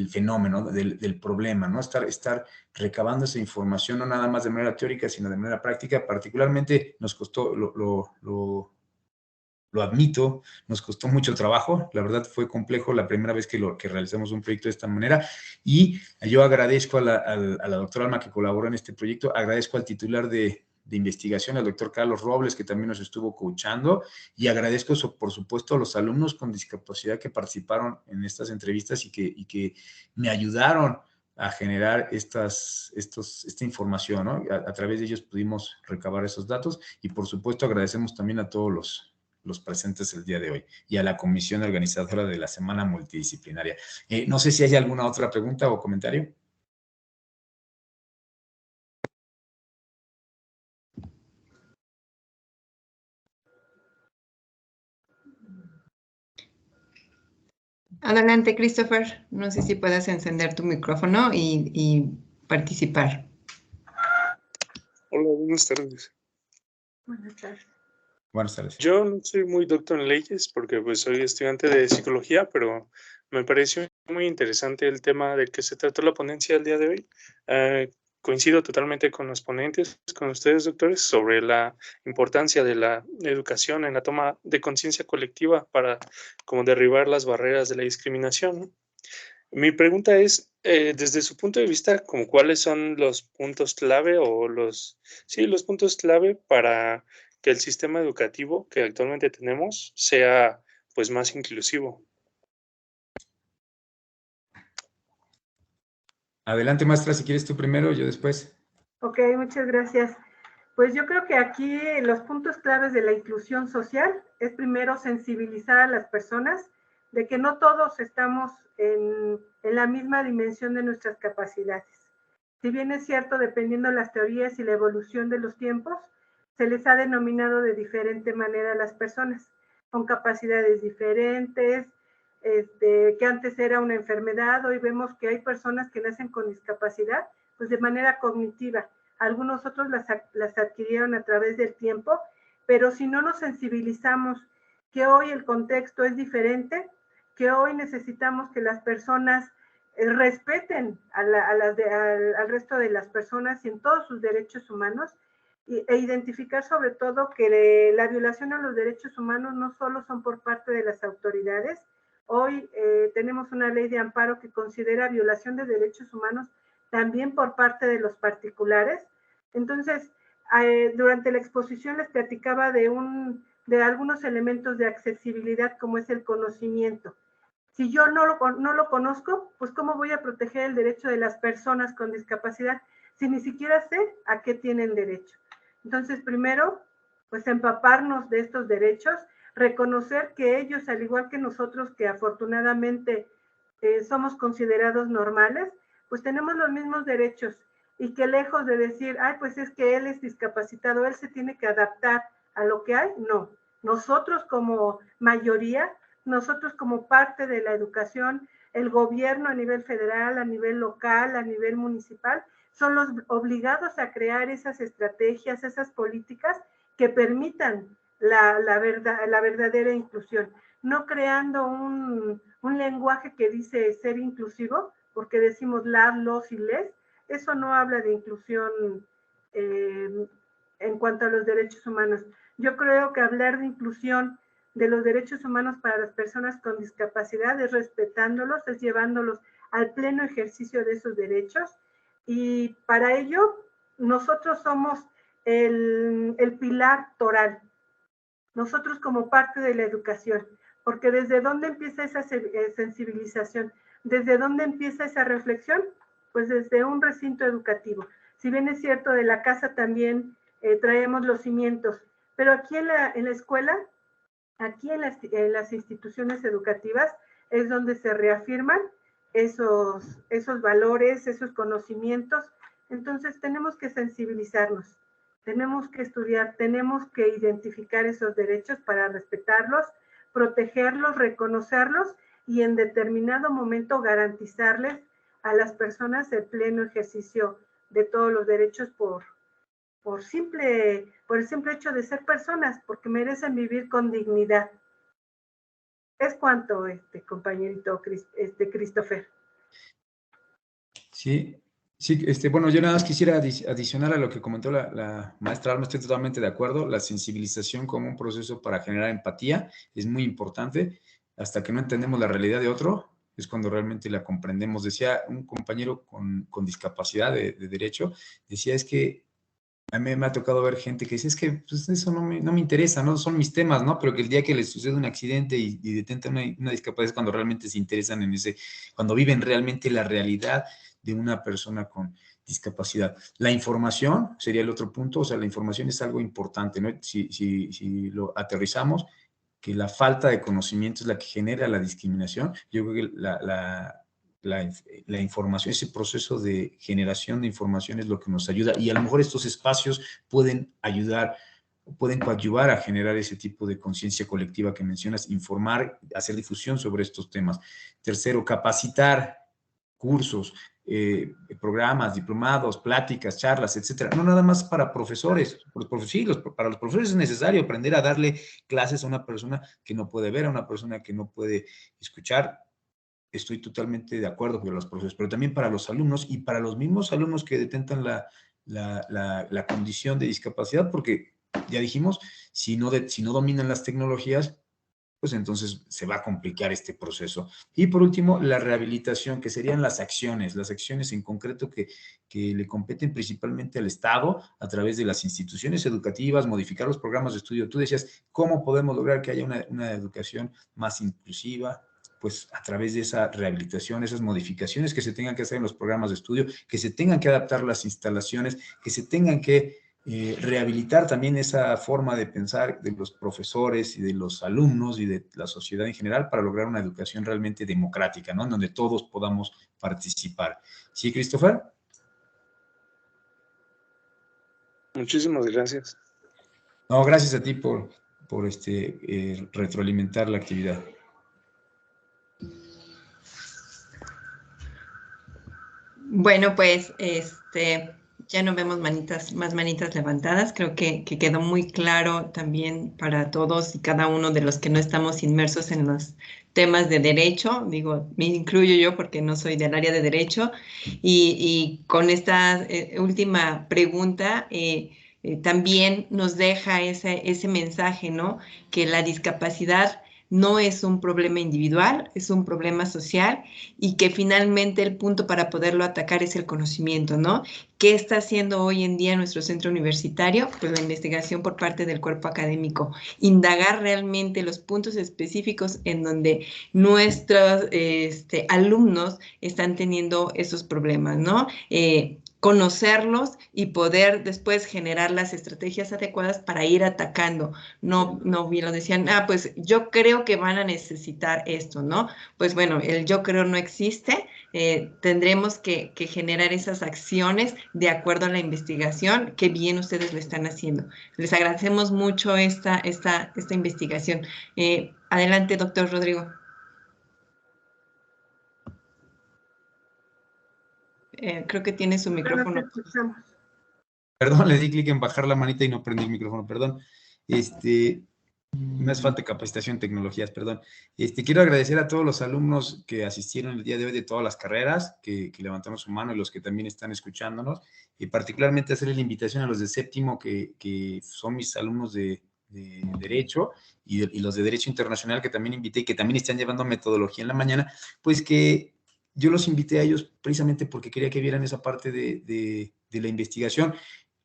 fenómeno, del problema, ¿no? Estar recabando esa información, no nada más de manera teórica, sino de manera práctica. Particularmente nos costó, lo admito, nos costó mucho trabajo. La verdad fue complejo la primera vez que realizamos un proyecto de esta manera, y yo agradezco a la doctora Alma que colaboró en este proyecto, agradezco al titular de investigación, al doctor Carlos Robles, que también nos estuvo coachando, y agradezco por supuesto a los alumnos con discapacidad que participaron en estas entrevistas y que me ayudaron a generar esta información, ¿no? A través de ellos pudimos recabar esos datos, y por supuesto agradecemos también a todos los presentes el día de hoy y a la comisión organizadora de la Semana Multidisciplinaria. No sé si hay alguna otra pregunta o comentario. Adelante, Christopher. No sé si puedes encender tu micrófono y participar. Hola, buenas tardes. Buenas tardes. Buenas tardes. Yo no soy muy doctor en leyes porque pues soy estudiante de psicología, pero me pareció muy interesante el tema del que se trató la ponencia el día de hoy. Coincido totalmente con los ponentes, con ustedes, doctores, sobre la importancia de la educación en la toma de conciencia colectiva para como derribar las barreras de la discriminación, ¿no? Mi pregunta es, desde su punto de vista, como cuáles son los puntos clave o los puntos clave para que el sistema educativo que actualmente tenemos sea pues más inclusivo. Adelante, maestra, si quieres tú primero, yo después. Ok, muchas gracias. Pues yo creo que aquí los puntos claves de la inclusión social es primero sensibilizar a las personas de que no todos estamos en la misma dimensión de nuestras capacidades. Si bien es cierto, dependiendo de las teorías y la evolución de los tiempos, se les ha denominado de diferente manera a las personas, con capacidades diferentes, que antes era una enfermedad, hoy vemos que hay personas que nacen con discapacidad, pues de manera cognitiva. Algunos otros las adquirieron a través del tiempo, pero si no nos sensibilizamos que hoy el contexto es diferente, que hoy necesitamos que las personas respeten al resto de las personas y en todos sus derechos humanos, e identificar sobre todo que la violación a los derechos humanos no solo son por parte de las autoridades. Hoy tenemos una ley de amparo que considera violación de derechos humanos también por parte de los particulares. Entonces, durante la exposición les platicaba de algunos elementos de accesibilidad, como es el conocimiento. Si yo no lo conozco, pues ¿cómo voy a proteger el derecho de las personas con discapacidad si ni siquiera sé a qué tienen derecho? Entonces, primero, pues empaparnos de estos derechos, reconocer que ellos, al igual que nosotros, que afortunadamente somos considerados normales, pues tenemos los mismos derechos y que lejos de decir, ay, pues es que él es discapacitado, él se tiene que adaptar a lo que hay, no. Nosotros como mayoría, nosotros como parte de la educación, el gobierno a nivel federal, a nivel local, a nivel municipal, son los obligados a crear esas estrategias, esas políticas que permitan la verdadera inclusión, no creando un lenguaje que dice ser inclusivo, porque decimos las, los y les, eso no habla de inclusión en cuanto a los derechos humanos. Yo creo que hablar de inclusión de los derechos humanos para las personas con discapacidad es respetándolos, es llevándolos al pleno ejercicio de esos derechos, y para ello nosotros somos el pilar toral, nosotros como parte de la educación, porque ¿desde dónde empieza esa sensibilización? ¿Desde dónde empieza esa reflexión? Pues desde un recinto educativo. Si bien es cierto, de la casa también traemos los cimientos, pero aquí en la escuela, aquí en las instituciones educativas, es donde se reafirman esos valores, esos conocimientos. Entonces tenemos que sensibilizarnos, tenemos que estudiar, tenemos que identificar esos derechos para respetarlos, protegerlos, reconocerlos y en determinado momento garantizarles a las personas el pleno ejercicio de todos los derechos por el simple hecho de ser personas, porque merecen vivir con dignidad. Es cuanto, compañerito Christopher. Sí, bueno, yo nada más quisiera adicionar a lo que comentó la maestra Alma, estoy totalmente de acuerdo. La sensibilización como un proceso para generar empatía es muy importante. Hasta que no entendemos la realidad de otro, es cuando realmente la comprendemos. Decía un compañero con discapacidad de derecho, decía, es que a mí me ha tocado ver gente que dice, es que pues, eso no me interesa, no son mis temas, ¿no? Pero que el día que les sucede un accidente y detentan una discapacidad es cuando realmente se interesan en cuando viven realmente la realidad de una persona con discapacidad. La información sería el otro punto, o sea, la información es algo importante, ¿no? Si lo aterrizamos, que la falta de conocimiento es la que genera la discriminación. Yo creo que la información, ese proceso de generación de información es lo que nos ayuda, y a lo mejor estos espacios pueden ayudar, pueden coadyuvar a generar ese tipo de conciencia colectiva que mencionas, informar, hacer difusión sobre estos temas. Tercero, capacitar, cursos, programas, diplomados, pláticas, charlas, etcétera. No nada más para profesores. Para los profesores es necesario aprender a darle clases a una persona que no puede ver, a una persona que no puede escuchar. Estoy totalmente de acuerdo con los profesores, pero también para los alumnos y para los mismos alumnos que detentan la condición de discapacidad, porque ya dijimos, si no dominan las tecnologías, pues entonces se va a complicar este proceso. Y por último, la rehabilitación, que serían las acciones en concreto que le competen principalmente al Estado a través de las instituciones educativas, modificar los programas de estudio. Tú decías, ¿cómo podemos lograr que haya una educación más inclusiva? Pues a través de esa rehabilitación, esas modificaciones que se tengan que hacer en los programas de estudio, que se tengan que adaptar las instalaciones, que se tengan que rehabilitar también esa forma de pensar de los profesores y de los alumnos y de la sociedad en general para lograr una educación realmente democrática, ¿no? En donde todos podamos participar. ¿Sí, Christopher? Muchísimas gracias. No, gracias a ti por retroalimentar la actividad. Bueno, pues ya no vemos más manitas levantadas. Creo que quedó muy claro también para todos y cada uno de los que no estamos inmersos en los temas de derecho. Digo, me incluyo yo porque no soy del área de derecho. Y con esta última pregunta también nos deja ese mensaje, ¿no? Que la discapacidad no es un problema individual, es un problema social y que finalmente el punto para poderlo atacar es el conocimiento, ¿no? ¿Qué está haciendo hoy en día nuestro centro universitario? Pues la investigación por parte del cuerpo académico, indagar realmente los puntos específicos en donde nuestros alumnos están teniendo esos problemas, ¿no? Conocerlos y poder después generar las estrategias adecuadas para ir atacando. No bien lo decían, pues yo creo que van a necesitar esto, ¿no? Pues bueno, el yo creo no existe, tendremos que generar esas acciones de acuerdo a la investigación, que bien ustedes lo están haciendo. Les agradecemos mucho esta investigación. Adelante, doctor Rodrigo. Creo que tiene su micrófono. Perdón, le di clic en bajar la manita y no prendí el micrófono, perdón. Me hace falta capacitación en tecnologías, perdón. Quiero agradecer a todos los alumnos que asistieron el día de hoy de todas las carreras, que levantaron su mano y los que también están escuchándonos, y particularmente hacerle la invitación a los de séptimo, que son mis alumnos de Derecho, y los de Derecho Internacional que también invité y que también están llevando metodología en la mañana, pues que yo los invité a ellos precisamente porque quería que vieran esa parte de la investigación.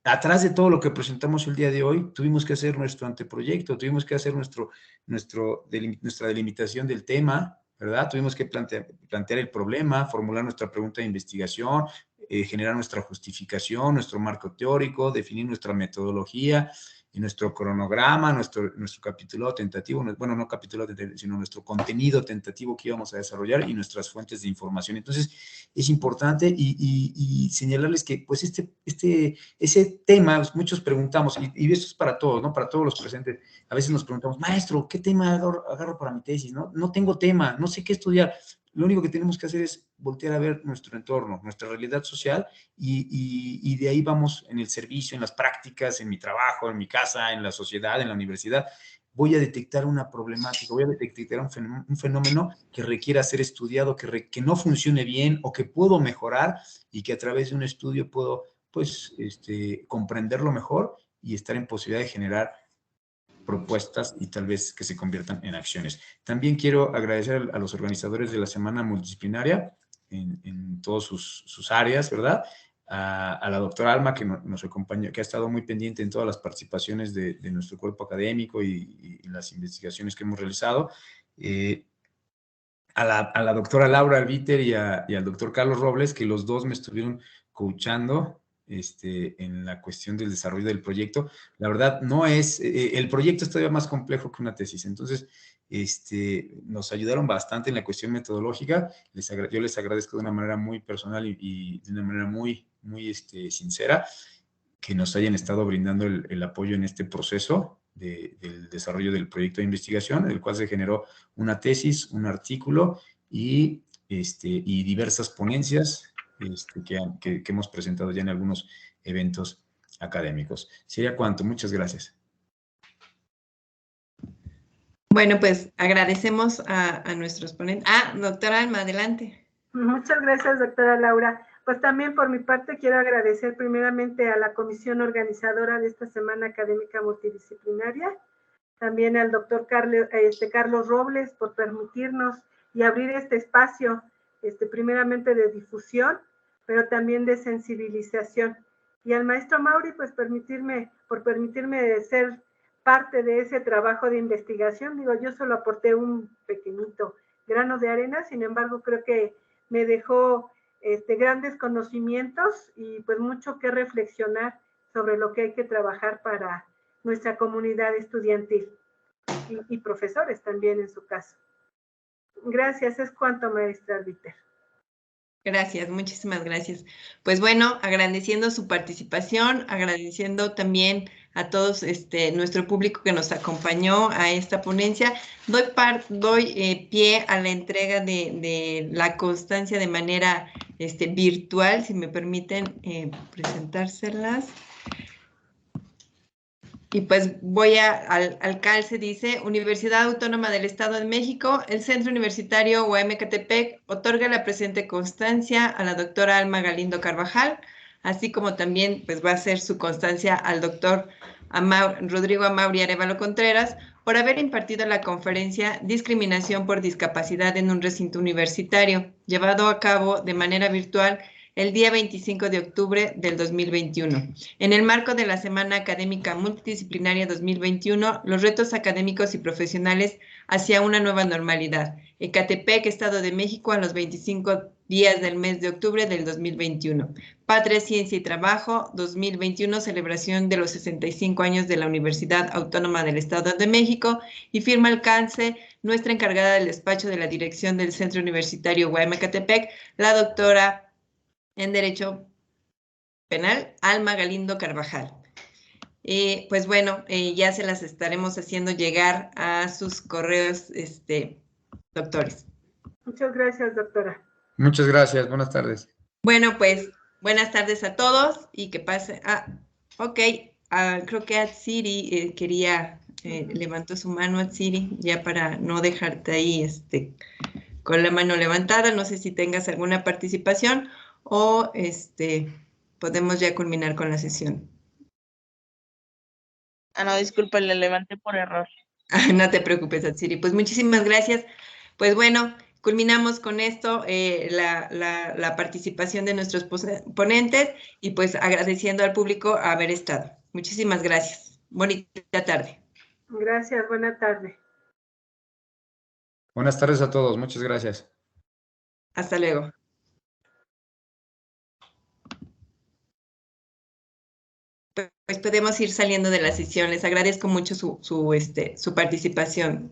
Atrás de todo lo que presentamos el día de hoy, tuvimos que hacer nuestro anteproyecto, tuvimos que hacer nuestra delimitación del tema, ¿verdad? Tuvimos que plantear el problema, formular nuestra pregunta de investigación, generar nuestra justificación, nuestro marco teórico, definir nuestra metodología y nuestro cronograma, nuestro capítulo tentativo, bueno, no capítulo tentativo, sino nuestro contenido tentativo que íbamos a desarrollar y nuestras fuentes de información. Entonces, es importante y señalarles que, pues, ese tema, muchos preguntamos, y esto es para todos, ¿no? Para todos los presentes. A veces nos preguntamos, maestro, ¿qué tema agarro para mi tesis? No tengo tema, no sé qué estudiar. Lo único que tenemos que hacer es voltear a ver nuestro entorno, nuestra realidad social, y de ahí vamos en el servicio, en las prácticas, en mi trabajo, en mi casa, en la sociedad, en la universidad. Voy a detectar una problemática, voy a detectar un fenómeno que requiera ser estudiado, que no funcione bien o que puedo mejorar, y que a través de un estudio puedo, pues, comprenderlo mejor y estar en posibilidad de generar propuestas y tal vez que se conviertan en acciones. También quiero agradecer a los organizadores de la Semana Multidisciplinaria en todas sus áreas, ¿verdad? A la doctora Alma, que nos acompaña, que ha estado muy pendiente en todas las participaciones de nuestro cuerpo académico y las investigaciones que hemos realizado. A la doctora Laura Albiter y al doctor Carlos Robles, que los dos me estuvieron coachando en la cuestión del desarrollo del proyecto. La verdad, el proyecto es todavía más complejo que una tesis, entonces nos ayudaron bastante en la cuestión metodológica. Yo les agradezco de una manera muy personal y de una manera muy, muy sincera que nos hayan estado brindando el apoyo en este proceso del desarrollo del proyecto de investigación, el cual se generó una tesis, un artículo y diversas ponencias que hemos presentado ya en algunos eventos académicos. Sería cuanto. Muchas gracias. Bueno, pues agradecemos a nuestros ponentes. Doctora Alma, adelante. Muchas gracias, doctora Laura. Pues también por mi parte quiero agradecer primeramente a la comisión organizadora de esta Semana Académica Multidisciplinaria, también al doctor Carlos Robles por permitirnos y abrir este espacio, primeramente de difusión, pero también de sensibilización. Y al maestro Mauri, pues por permitirme ser parte de ese trabajo de investigación. Digo, yo solo aporté un pequeñito grano de arena, sin embargo, creo que me dejó grandes conocimientos y pues mucho que reflexionar sobre lo que hay que trabajar para nuestra comunidad estudiantil y profesores también en su caso. Gracias, es cuanto, maestra Albiter. Gracias, muchísimas gracias. Pues bueno, agradeciendo su participación, agradeciendo también a todos nuestro público que nos acompañó a esta ponencia, doy pie a la entrega de la constancia de manera virtual, si me permiten presentárselas. Y pues voy al calce, dice, Universidad Autónoma del Estado de México, el Centro Universitario UAM Ecatepec otorga la presente constancia a la doctora Alma Galindo Carvajal, así como también pues va a ser su constancia al doctor Rodrigo Amaury Arévalo Contreras por haber impartido la conferencia Discriminación por Discapacidad en un Recinto Universitario, llevado a cabo de manera virtual el día 25 de octubre del 2021. En el marco de la Semana Académica Multidisciplinaria 2021, los retos académicos y profesionales hacia una nueva normalidad. Ecatepec, Estado de México, a los 25 días del mes de octubre del 2021. Patria, Ciencia y Trabajo, 2021, celebración de los 65 años de la Universidad Autónoma del Estado de México, y firma alcance nuestra encargada del despacho de la dirección del Centro Universitario UAM Ecatepec, la doctora en Derecho Penal, Alma Galindo Carvajal. Pues bueno, ya se las estaremos haciendo llegar a sus correos, doctores. Muchas gracias, doctora. Muchas gracias, buenas tardes. Bueno, pues buenas tardes a todos y que pase. Ok, creo que Atsiri quería, levantó su mano Atsiri, ya para no dejarte ahí con la mano levantada. No sé si tengas alguna participación o podemos ya culminar con la sesión. No, disculpa, le levanté por error. No te preocupes, Atsiri. Pues muchísimas gracias. Pues bueno, culminamos con esto la participación de nuestros ponentes y pues agradeciendo al público haber estado. Muchísimas gracias. Bonita tarde. Gracias, buena tarde. Buenas tardes a todos, muchas gracias. Hasta luego. Pues podemos ir saliendo de la sesión. Les agradezco mucho su participación.